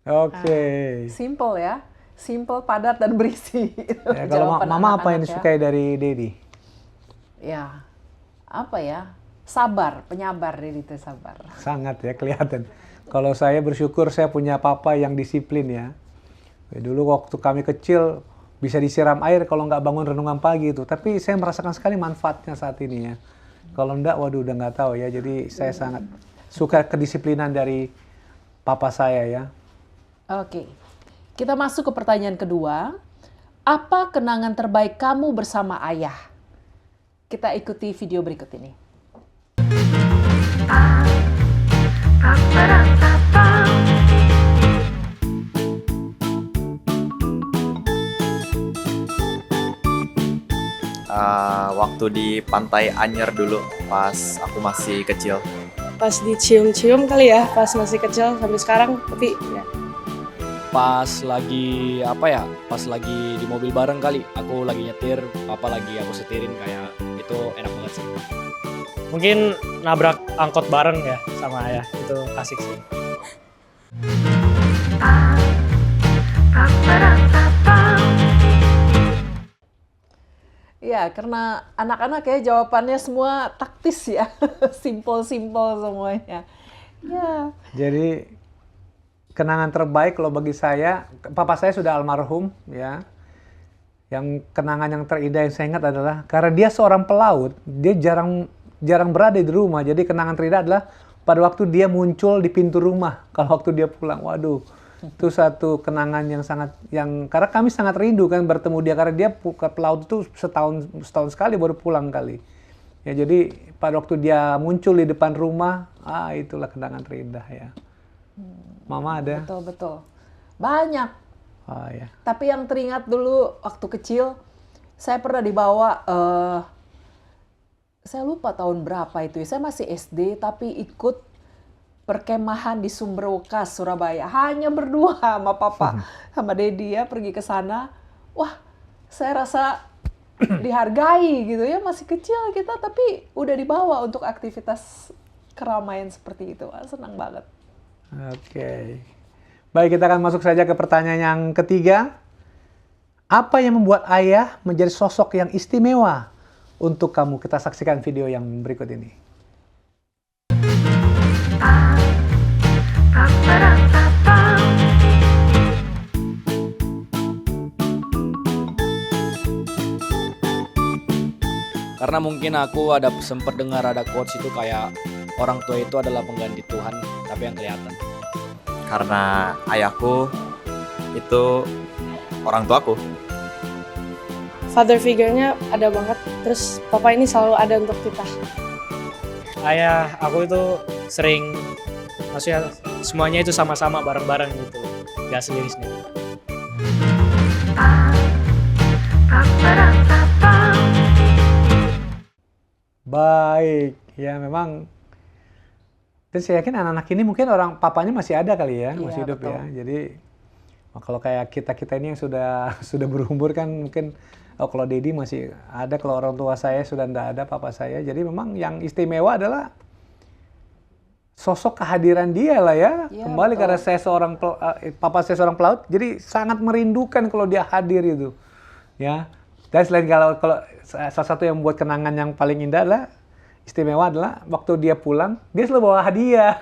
Oke. Simple ya. Simple, padat, dan berisi. Ya, kalau Jawaban mama apa yang anak-anak ya. disukai dari Dedi? Ya, apa ya? Sabar, penyabar Dedi itu sabar. Sangat ya, kelihatan. Kalau saya bersyukur saya punya papa yang disiplin ya. Dulu waktu kami kecil bisa disiram air kalau nggak bangun renungan pagi itu. Tapi saya merasakan sekali manfaatnya saat ini ya. Kalau enggak, waduh udah nggak tahu ya. Jadi saya sangat suka kedisiplinan dari papa saya ya. Oke, kita masuk ke pertanyaan kedua. Apa kenangan terbaik kamu bersama ayah? Kita ikuti video berikut ini. Waktu di Pantai Anyer dulu pas aku masih kecil. Pas dicium-cium kali ya, pas masih kecil sampai sekarang, tapi ya. Pas lagi pas lagi di mobil bareng kali. Aku lagi nyetir, papa lagi aku setirin, kayak itu enak banget sih. Mungkin nabrak angkot bareng ya sama ayah, itu asik sih. Ya, karena anak-anak ya jawabannya semua taktis ya. Simple-simple semuanya. Ya. Jadi kenangan terbaik kalau bagi saya, papa saya sudah almarhum ya. Yang kenangan yang terindah yang saya ingat adalah karena dia seorang pelaut, dia jarang berada di rumah. Jadi kenangan terindah adalah pada waktu dia muncul di pintu rumah. Kalau waktu dia pulang, waduh, Itu satu kenangan yang karena kami sangat rindu kan bertemu dia, karena dia ke pelaut itu setahun sekali baru pulang kali. Ya jadi pada waktu dia muncul di depan rumah, itulah kenangan terindah ya. Mama ada? Betul. Banyak. Oh ya. Tapi yang teringat dulu waktu kecil, saya pernah dibawa, saya lupa tahun berapa itu ya, saya masih SD tapi ikut perkemahan di Sumberwakas, Surabaya. Hanya berdua sama papa, sama Dedi ya, pergi ke sana. Wah, saya rasa dihargai gitu ya, masih kecil kita tapi udah dibawa untuk aktivitas keramaian seperti itu. Wah, senang banget. Oke. Baik, kita akan masuk saja ke pertanyaan yang ketiga. Apa yang membuat ayah menjadi sosok yang istimewa untuk kamu? Kita saksikan video yang berikut ini. Karena mungkin aku sempat dengar ada quotes itu kayak orang tua itu adalah pengganti Tuhan, tapi yang kelihatan. Karena ayahku itu orang tuaku. Father figure-nya ada banget, terus papa ini selalu ada untuk kita. Ayah aku itu sering, maksudnya semuanya itu sama-sama bareng-bareng gitu, gak sendiri-sendiri. Baik, ya memang. Dan saya yakin anak-anak ini mungkin orang papanya masih ada kali ya, Iya, masih hidup betul. ya. Jadi kalau kayak kita ini yang sudah berumur kan mungkin, kalau Dedi masih ada, kalau orang tua saya sudah tidak ada, papa saya. Jadi memang yang istimewa adalah sosok kehadiran dia lah ya. Iya, Kembali betul. karena papa saya seorang pelaut, jadi sangat merindukan kalau dia hadir itu. Ya. Dan selain kalau salah satu yang membuat kenangan yang paling indah adalah istimewa adalah waktu dia pulang, dia selalu bawa hadiah.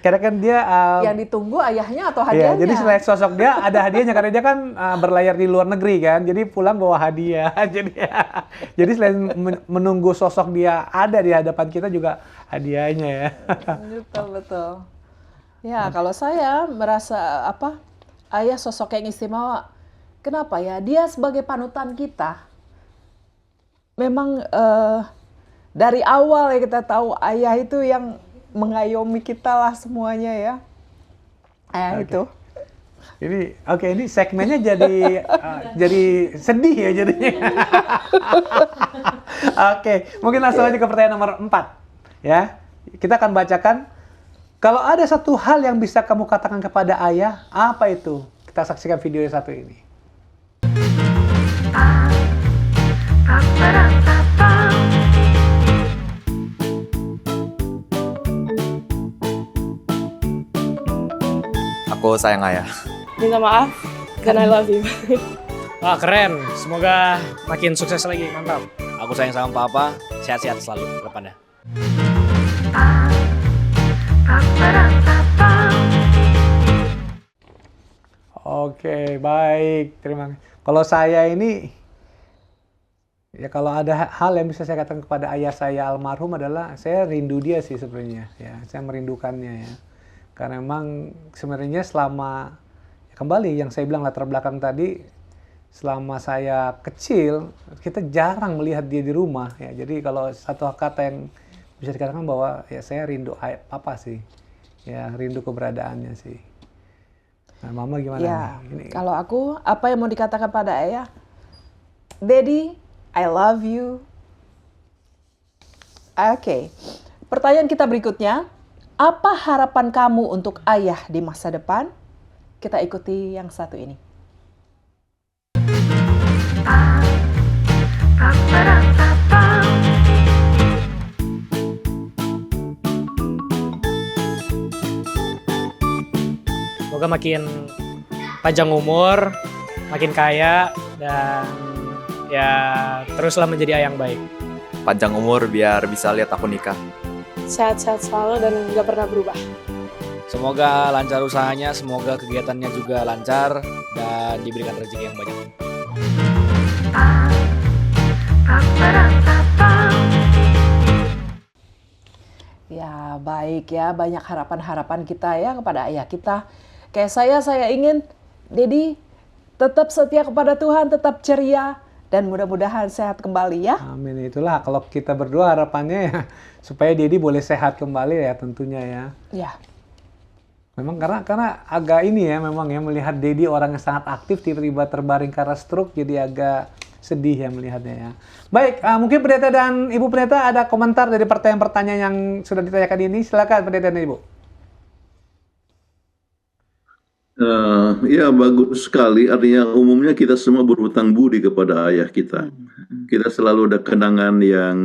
Karena kan dia Yang ditunggu ayahnya atau ya, hadiahnya? jadi selain sosok dia ada hadiahnya, karena dia kan berlayar di luar negeri kan, jadi pulang bawa hadiah. jadi selain menunggu sosok dia ada di hadapan kita juga hadiahnya ya. Betul. Ya, kalau saya merasa ayah sosok yang istimewa. Kenapa ya? Dia sebagai panutan kita. Memang dari awal ya kita tahu ayah itu yang mengayomi kita lah semuanya ya. Itu. Ini segmennya jadi sedih ya jadinya. Oke, mungkin langsung aja ke pertanyaan nomor 4 ya. Kita akan bacakan, kalau ada satu hal yang bisa kamu katakan kepada ayah, apa itu? Kita saksikan video yang satu ini. Aku sayang ayah. Minta maaf, dan I love you. Wah keren, semoga makin sukses lagi, mantap. Aku sayang sama papa, sehat-sehat selalu ke depannya. Oke, baik. Terima kasih. Kalau saya ini, ya kalau ada hal yang bisa saya katakan kepada ayah saya almarhum adalah saya rindu dia sih sebenarnya. Ya, saya merindukannya ya. Karena memang sebenarnya kembali yang saya bilang latar belakang tadi, selama saya kecil, kita jarang melihat dia di rumah. Ya, jadi kalau satu kata yang bisa dikatakan bahwa ya saya rindu papa sih. Ya, rindu keberadaannya sih. Nah, Mama gimana Ya, nih? kalau aku, apa yang mau dikatakan pada ayah? Daddy, I love you. Oke, pertanyaan kita berikutnya. Apa harapan kamu untuk ayah di masa depan? Kita ikuti yang satu ini. Semoga makin panjang umur, makin kaya, dan ya teruslah menjadi ayah yang baik. Panjang umur biar bisa lihat aku nikah. Sehat-sehat selalu dan nggak pernah berubah. Semoga lancar usahanya, semoga kegiatannya juga lancar, dan diberikan rezeki yang banyak. Ya, baik ya, banyak harapan-harapan kita ya kepada ayah kita. Kayak saya ingin Dedi tetap setia kepada Tuhan, tetap ceria, dan mudah-mudahan sehat kembali ya. Amin. Itulah kalau kita berdoa harapannya ya supaya Dedi boleh sehat kembali ya tentunya ya. Ya. Memang karena agak ini ya memang ya melihat Dedi orang yang sangat aktif tiba-tiba terbaring karena stroke jadi agak sedih ya melihatnya ya. Baik, mungkin pendeta dan Ibu pendeta ada komentar dari pertanyaan-pertanyaan yang sudah ditanyakan ini. Silakan pendeta dan Ibu. Ya bagus sekali. Artinya umumnya kita semua berhutang budi kepada ayah kita. Kita selalu ada kenangan yang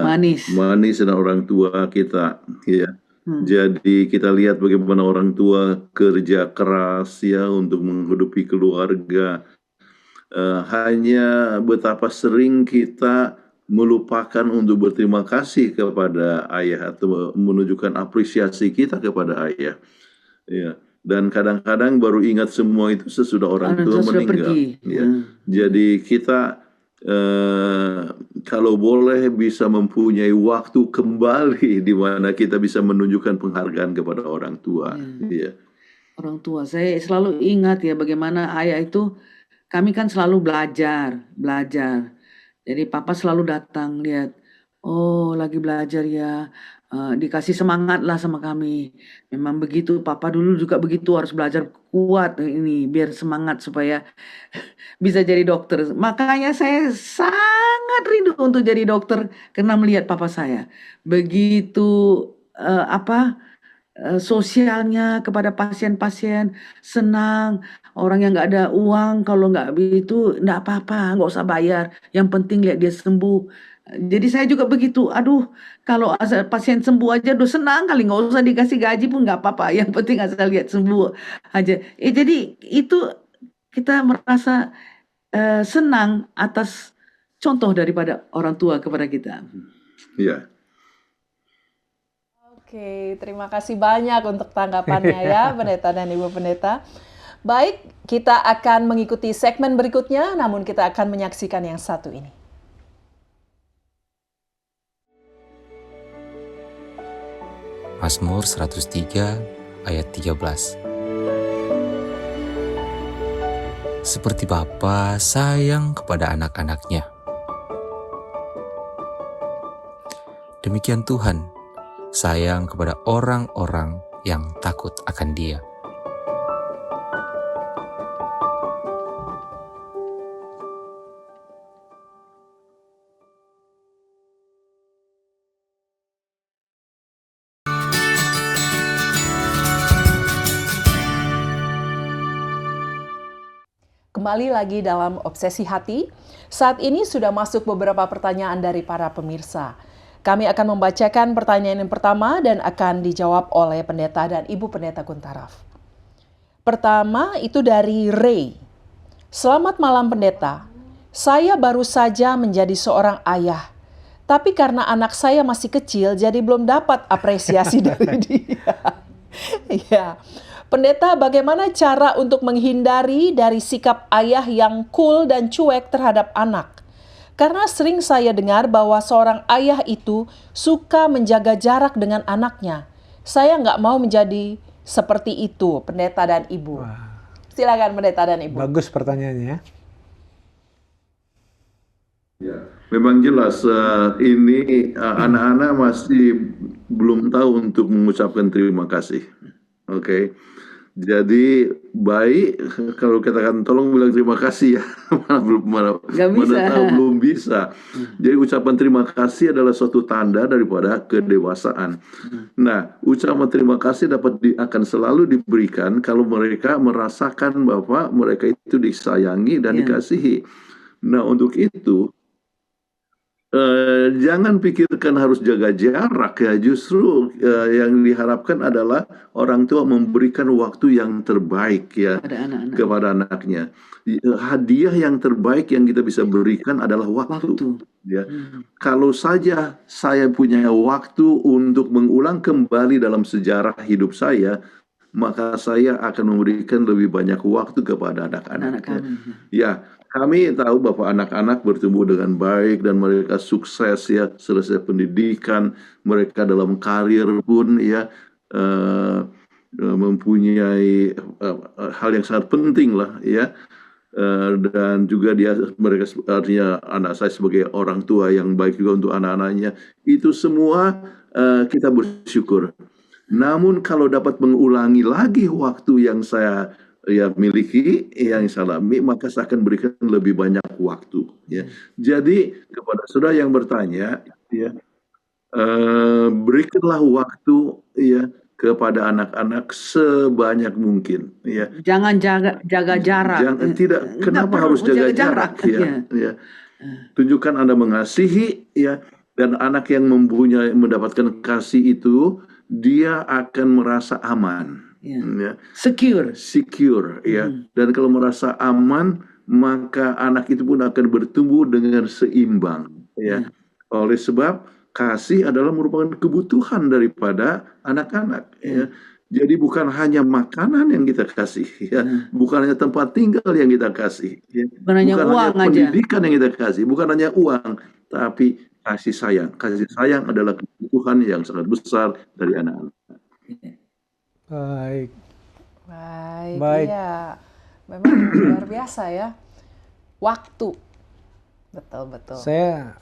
manis dengan orang tua kita. Ya. Jadi kita lihat bagaimana orang tua kerja keras ya untuk menghidupi keluarga. Hanya betapa sering kita melupakan untuk berterima kasih kepada ayah atau menunjukkan apresiasi kita kepada ayah. Ya. Dan kadang-kadang baru ingat semua itu sesudah orang tua meninggal. Ya. Jadi kita kalau boleh bisa mempunyai waktu kembali di mana kita bisa menunjukkan penghargaan kepada orang tua. Ya. Orang tua, saya selalu ingat ya bagaimana ayah itu, kami kan selalu belajar. Jadi papa selalu datang lihat, oh lagi belajar ya, dikasih semangat lah sama kami. Memang begitu, papa dulu juga begitu, harus belajar kuat ini biar semangat supaya bisa jadi dokter. Makanya saya sangat rindu untuk jadi dokter karena melihat papa saya begitu sosialnya kepada pasien-pasien, senang. Orang yang nggak ada uang, kalau nggak itu nggak apa-apa, nggak usah bayar. Yang penting lihat dia sembuh. Jadi saya juga begitu. Aduh, kalau asal pasien sembuh aja udah senang kali, nggak usah dikasih gaji pun nggak apa-apa. Yang penting asal lihat sembuh aja. Jadi itu kita merasa senang atas contoh daripada orang tua kepada kita. Ya. Oke, terima kasih banyak untuk tanggapannya ya, pendeta dan Ibu pendeta. Baik, kita akan mengikuti segmen berikutnya, namun kita akan menyaksikan yang satu ini. Mazmur 103 ayat 13. Seperti Bapa sayang kepada anak-anaknya, demikian Tuhan sayang kepada orang-orang yang takut akan Dia. Kembali lagi dalam Obsesi Hati. Saat ini sudah masuk beberapa pertanyaan dari para pemirsa. Kami akan membacakan pertanyaan yang pertama dan akan dijawab oleh pendeta dan Ibu Pendeta Kuntaraf. Pertama itu dari Ray. Selamat malam pendeta. Saya baru saja menjadi seorang ayah. Tapi karena anak saya masih kecil jadi belum dapat apresiasi dari dia. Ya. Pendeta, bagaimana cara untuk menghindari dari sikap ayah yang cool dan cuek terhadap anak? Karena sering saya dengar bahwa seorang ayah itu suka menjaga jarak dengan anaknya. Saya nggak mau menjadi seperti itu, pendeta dan Ibu. Silakan pendeta dan Ibu. Bagus pertanyaannya. Ya, memang jelas ini anak-anak masih belum tahu untuk mengucapkan terima kasih. Oke. Jadi baik kalau katakan tolong bilang terima kasih ya, mana tahu belum bisa. Jadi ucapan terima kasih adalah suatu tanda daripada kedewasaan. Nah, ucapan terima kasih akan selalu diberikan kalau mereka merasakan bahwa mereka itu disayangi dan dikasihi. Nah, untuk itu jangan pikirkan harus jaga jarak ya, justru yang diharapkan adalah orang tua memberikan waktu yang terbaik ya kepada anaknya. Hadiah yang terbaik yang kita bisa berikan adalah waktu. Ya. Kalau saja saya punya waktu untuk mengulang kembali dalam sejarah hidup saya, maka saya akan memberikan lebih banyak waktu kepada anak-anak. Ya. Kami tahu bahwa anak-anak bertumbuh dengan baik dan mereka sukses ya, selesai pendidikan, mereka dalam karir pun ya mempunyai hal yang sangat penting lah ya. Dan juga mereka artinya anak saya sebagai orang tua yang baik juga untuk anak-anaknya. Itu semua kita bersyukur. Namun kalau dapat mengulangi lagi waktu yang saya miliki, yang saya alami, maka saya akan berikan lebih banyak waktu. Ya. Jadi kepada saudara yang bertanya, ya, berikanlah waktu ya kepada anak-anak sebanyak mungkin. Ya. Jangan jaga jarak. Kenapa harus jaga jarak? Ya. Tunjukkan Anda mengasihi, ya, dan anak yang mendapatkan kasih itu, dia akan merasa aman. Ya. Secure, ya. Dan kalau merasa aman, maka anak itu pun akan bertumbuh dengan seimbang, ya. Oleh sebab kasih adalah merupakan kebutuhan daripada anak-anak, ya. Jadi bukan hanya makanan yang kita kasih, ya. Bukan hanya tempat tinggal yang kita kasih, ya. Bukan hanya uang hanya pendidikan yang kita kasih, bukan hanya uang, tapi kasih sayang. Kasih sayang adalah kebutuhan yang sangat besar dari anak-anak. Baik. Iya. Memang luar biasa ya. Waktu. Betul. Saya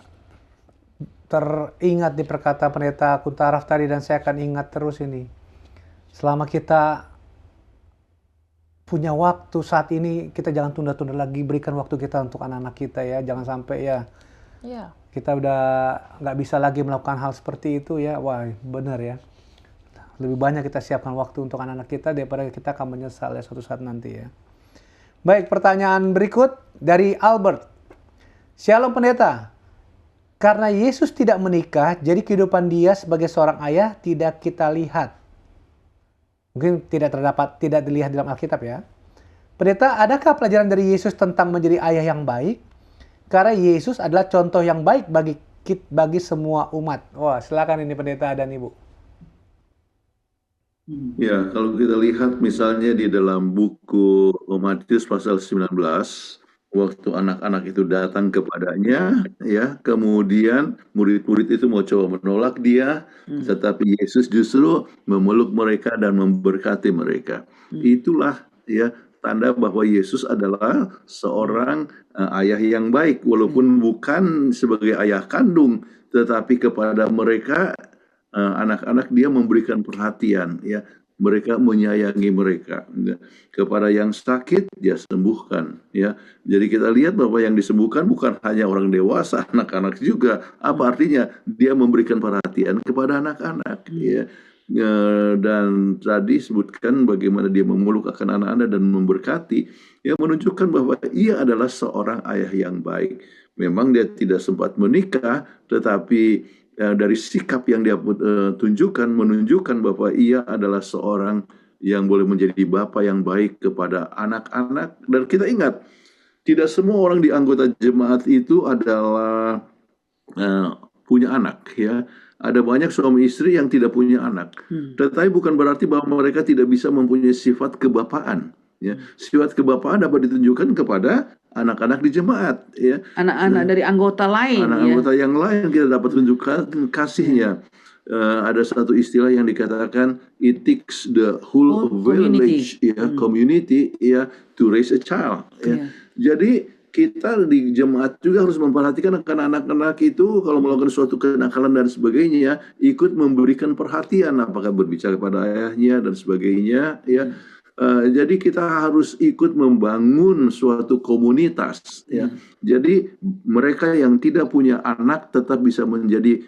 teringat di perkataan Pendeta Kuntaraf tadi, dan saya akan ingat terus ini. Selama kita punya waktu saat ini, kita jangan tunda-tunda lagi, berikan waktu kita untuk anak-anak kita ya. Jangan sampai kita udah nggak bisa lagi melakukan hal seperti itu ya. Wah, benar ya. Lebih banyak kita siapkan waktu untuk anak-anak kita daripada kita akan menyesal ya suatu saat nanti ya. Baik, pertanyaan berikut dari Albert. Shalom Pendeta. Karena Yesus tidak menikah, jadi kehidupan dia sebagai seorang ayah tidak kita lihat. Mungkin tidak dilihat dalam Alkitab ya. Pendeta, adakah pelajaran dari Yesus tentang menjadi ayah yang baik? Karena Yesus adalah contoh yang baik bagi semua umat. Wah, silakan ini Pendeta dan Ibu. Ya, kalau kita lihat misalnya di dalam buku Matius pasal 19, waktu anak-anak itu datang kepadanya, ya, kemudian murid-murid itu mau coba menolak dia, tetapi Yesus justru memeluk mereka dan memberkati mereka. Itulah ya tanda bahwa Yesus adalah seorang ayah yang baik, walaupun bukan sebagai ayah kandung, tetapi kepada mereka anak-anak dia memberikan perhatian, ya. Mereka menyayangi mereka. Ya. Kepada yang sakit dia sembuhkan, ya. Jadi kita lihat bahwa yang disembuhkan bukan hanya orang dewasa, anak-anak juga. Apa artinya? Dia memberikan perhatian kepada anak-anak, ya. Dan tadi sebutkan bagaimana dia memeluk akan anak-anak dan memberkati, yang menunjukkan bahwa ia adalah seorang ayah yang baik. Memang dia tidak sempat menikah, tetapi dari sikap yang dia tunjukkan menunjukkan bahwa ia adalah seorang yang boleh menjadi bapa yang baik kepada anak-anak. Dan kita ingat, tidak semua orang di anggota jemaat itu adalah punya anak, ya. Ada banyak suami istri yang tidak punya anak. Tetapi bukan berarti bahwa mereka tidak bisa mempunyai sifat kebapaan. Ya. Sifat kebapaan dapat ditunjukkan kepada anak-anak di jemaat, ya. Anak-anak dari anggota lain, anggota yang lain kita dapat tunjukkan kasihnya. Ada satu istilah yang dikatakan it takes the whole village, community, ya, to raise a child. Ya. Jadi kita di jemaat juga harus memperhatikan akan anak-anak itu kalau melakukan suatu kenakalan dan sebagainya, ikut memberikan perhatian, apakah berbicara kepada ayahnya dan sebagainya, ya. Jadi kita harus ikut membangun suatu komunitas, ya. Jadi mereka yang tidak punya anak tetap bisa menjadi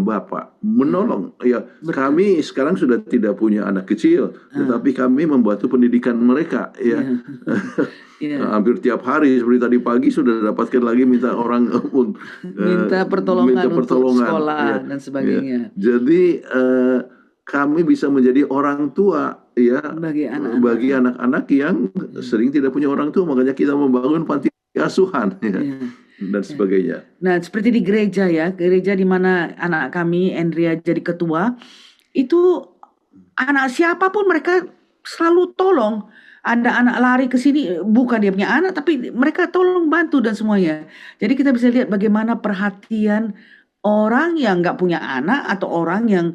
bapak, menolong. Ya, kami sekarang sudah tidak punya anak kecil, tetapi kami membantu pendidikan mereka, ya. Hampir tiap hari seperti tadi pagi sudah dapatkan lagi minta orang minta pertolongan untuk sekolah dan sebagainya. Jadi kami bisa menjadi orang tua, ya, bagi anak-anak yang sering tidak punya orang tua, makanya kita membangun panti asuhan, ya, dan sebagainya. Nah, seperti di gereja, ya, gereja di mana anak kami Andrea jadi ketua, itu anak siapapun mereka selalu tolong. Ada anak lari ke sini, bukan dia punya anak, tapi mereka tolong bantu dan semuanya. Jadi kita bisa lihat bagaimana perhatian orang yang nggak punya anak atau orang yang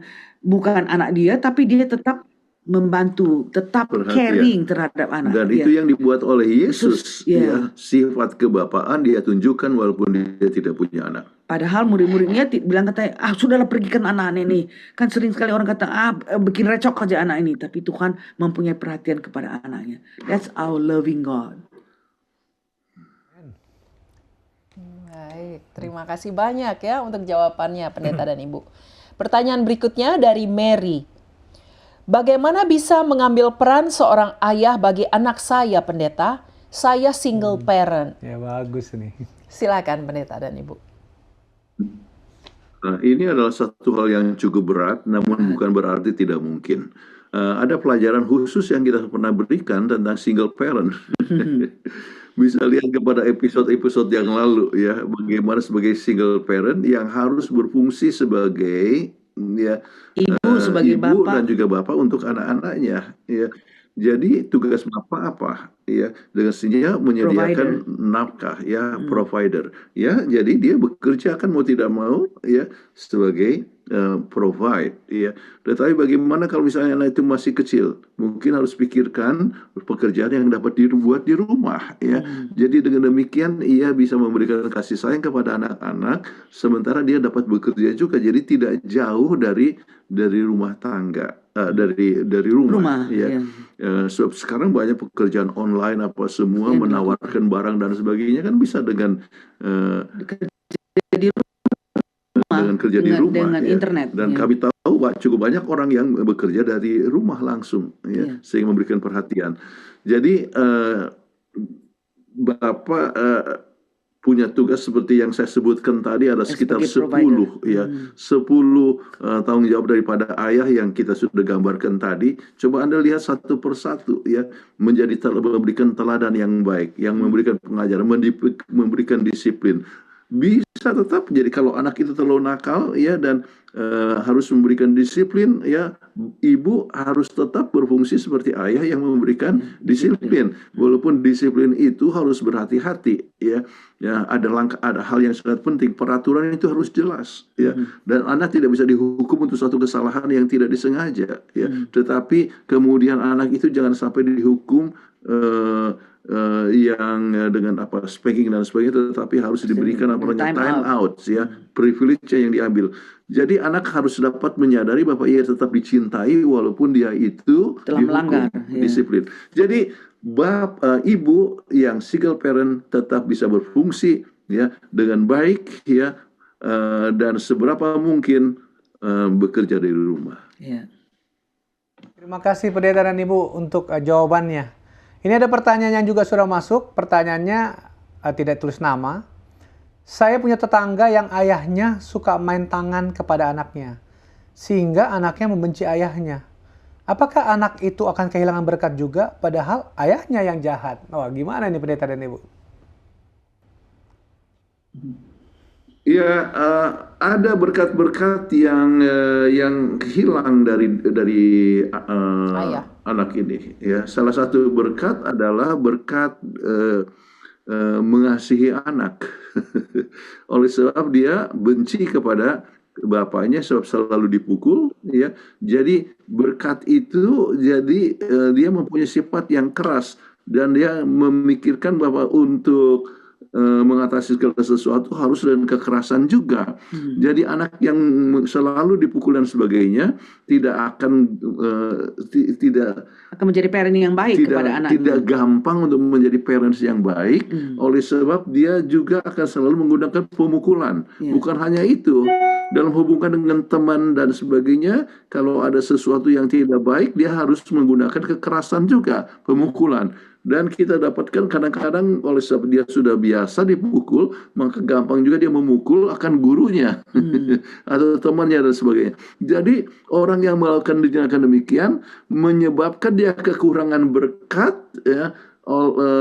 bukan anak dia, tapi dia tetap membantu, tetap Perhatian. caring terhadap anak. Dan Ya. itu yang dibuat oleh Yesus, ya. ya, sifat kebapaan dia tunjukkan walaupun dia tidak punya anak. Padahal murid-muridnya bilang katanya, sudahlah pergikan anak-anak ini. Kan sering sekali orang kata, bikin recok aja anak ini. Tapi Tuhan mempunyai perhatian kepada anaknya. That's our loving God. Baik, terima kasih banyak ya untuk jawabannya Pendeta dan Ibu. Pertanyaan berikutnya dari Mary. Bagaimana bisa mengambil peran seorang ayah bagi anak saya, Pendeta? Saya single parent. Ya bagus nih. Silakan Pendeta dan Ibu. Nah, ini adalah satu hal yang cukup berat, namun bukan berarti tidak mungkin. Ada pelajaran khusus yang kita pernah berikan tentang single parent. Bisa lihat kepada episode-episode yang lalu ya, bagaimana sebagai single parent yang harus berfungsi sebagai ya Ibu sebagai ibu bapak. dan juga bapak untuk anak-anaknya ya. Jadi tugas bapak apa ya, dengan sehingga menyediakan nafkah ya, provider ya. Jadi dia bekerja kan mau tidak mau ya sebagai provide ya. Tetapi bagaimana kalau misalnya anak itu masih kecil, mungkin harus pikirkan pekerjaan yang dapat dibuat di rumah ya. Jadi dengan demikian ia bisa memberikan kasih sayang kepada anak-anak sementara dia dapat bekerja juga. Jadi tidak jauh dari rumah tangga, dari rumah ya. Sebab sekarang banyak pekerjaan online apa semua menawarkan barang dan sebagainya kan bisa dengan kerja di rumah dengan ya. internet. Dan kami tahu cukup banyak orang yang bekerja dari rumah langsung ya, sehingga memberikan perhatian. Jadi Bapak punya tugas seperti yang saya sebutkan tadi, ada sekitar 10 ya, 10 tanggung jawab daripada ayah yang kita sudah gambarkan tadi. Coba Anda lihat satu persatu ya, memberikan teladan yang baik, yang memberikan pengajaran, memberikan disiplin. Bisa tetap jadi kalau anak itu terlalu nakal ya dan harus memberikan disiplin ya, ibu harus tetap berfungsi seperti ayah yang memberikan disiplin. Walaupun disiplin itu harus berhati-hati ya. Ya, ada hal yang sangat penting, peraturan itu harus jelas ya. Dan anak tidak bisa dihukum untuk suatu kesalahan yang tidak disengaja ya. Tetapi kemudian anak itu jangan sampai dihukum yang dengan spanking dan sebagainya, tetapi harus diberikan time out ya, privilege yang diambil. Jadi anak harus dapat menyadari bahwa ia tetap dicintai walaupun dia itu telah melanggar disiplin. Jadi ibu yang single parent tetap bisa berfungsi ya dengan baik ya, dan seberapa mungkin bekerja dari rumah. Terima kasih Pendeta dan Ibu untuk jawabannya. Ini ada pertanyaan yang juga sudah masuk. Pertanyaannya tidak tulis nama. Saya punya tetangga yang ayahnya suka main tangan kepada anaknya, sehingga anaknya membenci ayahnya. Apakah anak itu akan kehilangan berkat juga, padahal ayahnya yang jahat? Oh, gimana nih Pendeta dan Ibu? Ya, ada berkat-berkat yang hilang dari anak ini. Ya, salah satu berkat adalah berkat mengasihi anak. Oleh sebab dia benci kepada bapaknya sebab selalu dipukul. Ya, jadi berkat itu jadi dia mempunyai sifat yang keras dan dia memikirkan bahwa untuk mengatasi segala sesuatu harus dengan kekerasan juga. Jadi anak yang selalu dipukul dan sebagainya tidak akan menjadi parent yang baik kepada anak. Tidak gampang untuk menjadi parents yang baik. Oleh sebab dia juga akan selalu menggunakan pemukulan. Bukan hanya itu, dalam hubungan dengan teman dan sebagainya, kalau ada sesuatu yang tidak baik, dia harus menggunakan kekerasan juga, pemukulan. Dan kita dapatkan kadang-kadang oleh sebab dia sudah biasa dipukul, maka gampang juga dia memukul akan gurunya atau temannya dan sebagainya. Jadi orang yang melakukan demikian menyebabkan dia kekurangan berkat ya,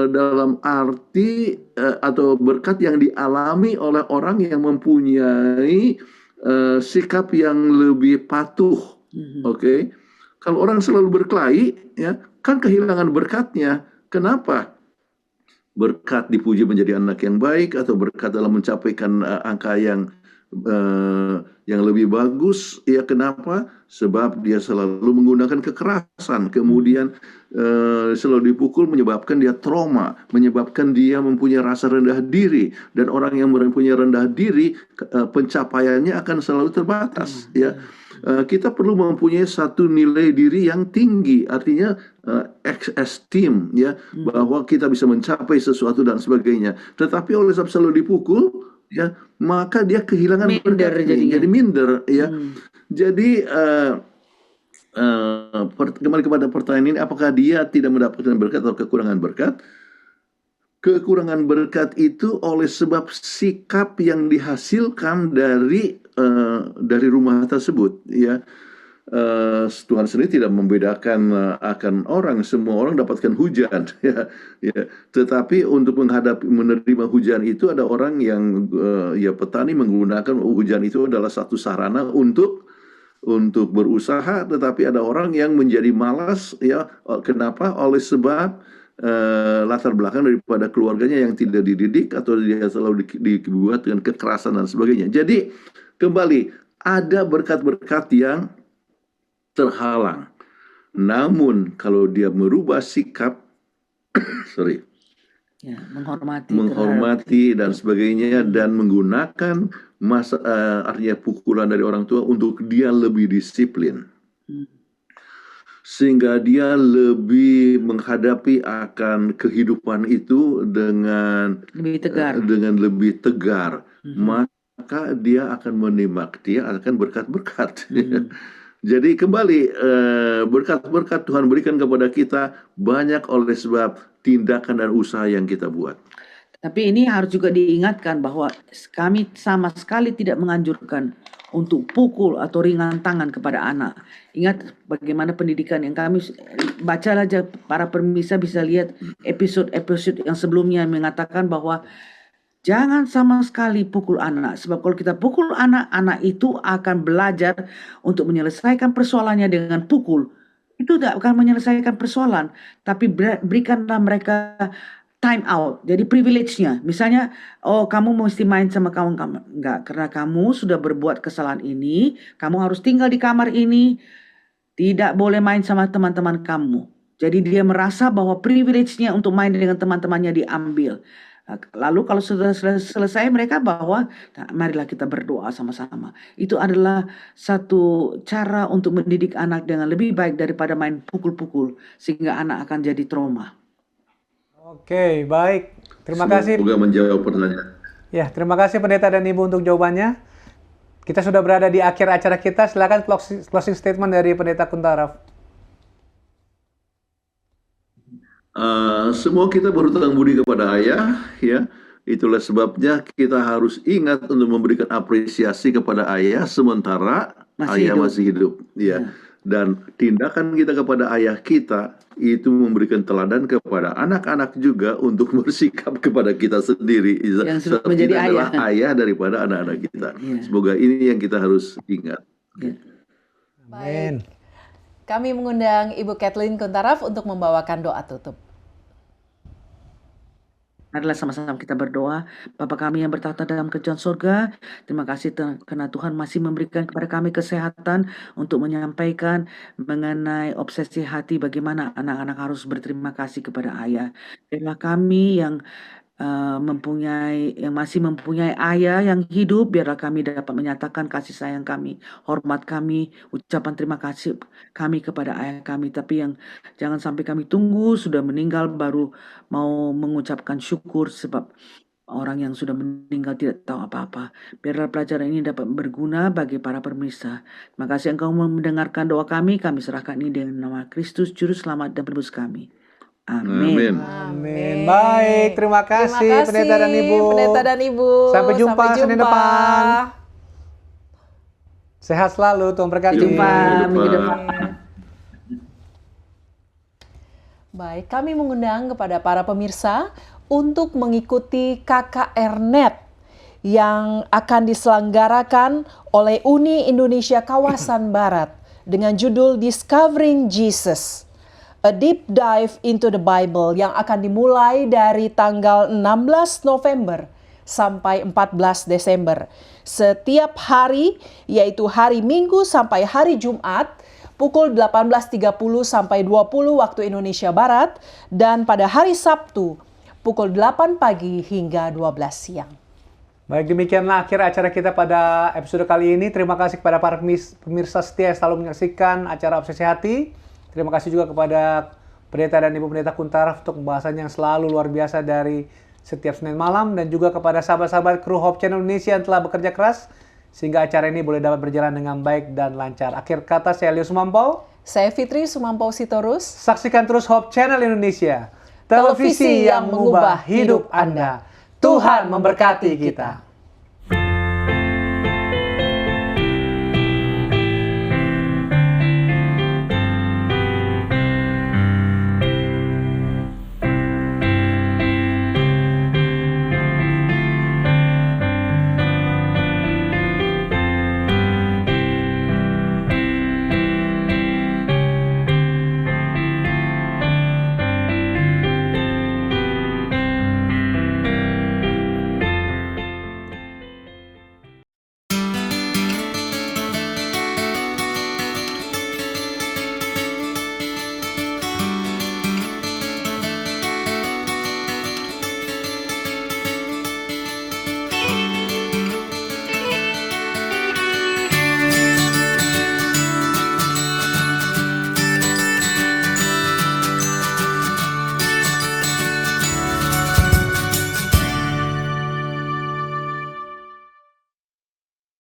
dalam arti atau berkat yang dialami oleh orang yang mempunyai sikap yang lebih patuh. Oke. Kalau orang selalu berkelahi ya, kan kehilangan berkatnya. Kenapa? Berkat dipuji menjadi anak yang baik atau berkat dalam mencapaikan angka yang yang lebih bagus. Ya, kenapa? Sebab dia selalu menggunakan kekerasan, kemudian selalu dipukul, menyebabkan dia trauma, menyebabkan dia mempunyai rasa rendah diri, dan orang yang mempunyai rendah diri pencapaiannya akan selalu terbatas. Ya, kita perlu mempunyai satu nilai diri yang tinggi, artinya esteem, ya, bahwa kita bisa mencapai sesuatu dan sebagainya. Tetapi oleh sebab selalu dipukul, ya, maka dia kehilangan Minder berkatnya, jadinya. jadi minder, ya. Jadi kembali kepada pertanyaan ini, apakah dia tidak mendapatkan berkat atau kekurangan berkat? Kekurangan berkat itu oleh sebab sikap yang dihasilkan dari rumah tersebut, ya. Tuhan sendiri tidak membedakan akan orang, semua orang dapatkan hujan, ya, ya. Tetapi untuk menerima hujan itu ada orang yang ya, petani menggunakan hujan itu adalah satu sarana untuk berusaha, tetapi ada orang yang menjadi malas, ya. Kenapa? Oleh sebab latar belakang daripada keluarganya yang tidak dididik, atau dia selalu dibuat dengan kekerasan dan sebagainya. Jadi kembali, ada berkat-berkat yang terhalang. Namun kalau dia merubah sikap Ya, menghormati dan sebagainya, dan menggunakan artinya pukulan dari orang tua untuk dia lebih disiplin, sehingga dia lebih menghadapi akan kehidupan itu dengan lebih tegar, maka dia akan menimak, dia akan berkat-berkat. Jadi kembali, berkat-berkat Tuhan berikan kepada kita banyak oleh sebab tindakan dan usaha yang kita buat. Tapi ini harus juga diingatkan bahwa kami sama sekali tidak menganjurkan untuk pukul atau ringan tangan kepada anak. Ingat bagaimana pendidikan yang kami baca aja, para pemirsa bisa lihat episode-episode yang sebelumnya mengatakan bahwa jangan sama sekali pukul anak. Sebab kalau kita pukul anak, anak itu akan belajar untuk menyelesaikan persoalannya dengan pukul. Itu tidak akan menyelesaikan persoalan, tapi berikanlah mereka time out. Jadi privilege-nya, misalnya, oh kamu mesti main sama kawan-kawan. Enggak, karena kamu sudah berbuat kesalahan ini, kamu harus tinggal di kamar ini, tidak boleh main sama teman-teman kamu. Jadi dia merasa bahwa privilege-nya untuk main dengan teman-temannya diambil. Lalu kalau sudah selesai mereka bahwa, nah, marilah kita berdoa sama-sama. Itu adalah satu cara untuk mendidik anak dengan lebih baik daripada main pukul-pukul, sehingga anak akan jadi trauma. Oke, baik. Terima kasih. Semoga menjawab pertanyaan. Ya, terima kasih Pendeta dan Ibu untuk jawabannya. Kita sudah berada di akhir acara kita. Silakan closing statement dari Pendeta Kuntaraf. Semua kita berhutang budi kepada ayah, ya. Itulah sebabnya kita harus ingat untuk memberikan apresiasi kepada ayah sementara ayah masih hidup, ya. Dan tindakan kita kepada ayah kita itu memberikan teladan kepada anak-anak juga untuk bersikap kepada kita sendiri. Yang sudah menjadi kita adalah ayah daripada anak-anak kita. Semoga ini yang kita harus ingat. Baik. Kami mengundang Ibu Kathleen Kuntaraf untuk membawakan doa tutup. Marilah sama-sama kita berdoa. Bapa kami yang bertahta dalam kerajaan surga, terima kasih karena Tuhan masih memberikan kepada kami kesehatan untuk menyampaikan mengenai obsesi hati, bagaimana anak-anak harus berterima kasih kepada ayah. Biarlah kami yang masih mempunyai ayah yang hidup, biarlah kami dapat menyatakan kasih sayang kami, hormat kami, ucapan terima kasih kami kepada ayah kami. Tapi yang jangan sampai kami tunggu sudah meninggal baru mau mengucapkan syukur, sebab orang yang sudah meninggal tidak tahu apa-apa. Biarlah pelajaran ini dapat berguna bagi para pemirsa. Terima kasih Engkau mendengarkan doa kami serahkan ini dengan nama Kristus Juru Selamat dan Penebus kami. Amin. Amin. Baik, terima kasih Pendeta dan Ibu. Pendeta dan Ibu. Sampai jumpa Senin depan. Sehat selalu, Tuhan berkati. Jumpa minggu depan. Baik, kami mengundang kepada para pemirsa untuk mengikuti KKR.net yang akan diselenggarakan oleh Uni Indonesia Kawasan Barat dengan judul Discovering Jesus, A Deep Dive into the Bible, yang akan dimulai dari tanggal 16 November sampai 14 Desember. Setiap hari, yaitu hari Minggu sampai hari Jumat, pukul 18.30 sampai 20 waktu Indonesia Barat, dan pada hari Sabtu, pukul 8 pagi hingga 12 siang. Baik, demikianlah akhir acara kita pada episode kali ini. Terima kasih kepada para pemirsa setia yang selalu menyaksikan acara Obsesi Hati. Terima kasih juga kepada Pendeta dan Ibu Pendeta Kuntaraf untuk pembahasan yang selalu luar biasa dari setiap Senin malam, dan juga kepada sahabat-sahabat kru Hope Channel Indonesia yang telah bekerja keras sehingga acara ini boleh dapat berjalan dengan baik dan lancar. Akhir kata, saya Leo Sumampau. Saya Fitri Sumampau Sitorus. Saksikan terus Hope Channel Indonesia, televisi yang mengubah hidup Anda. Tuhan memberkati kita.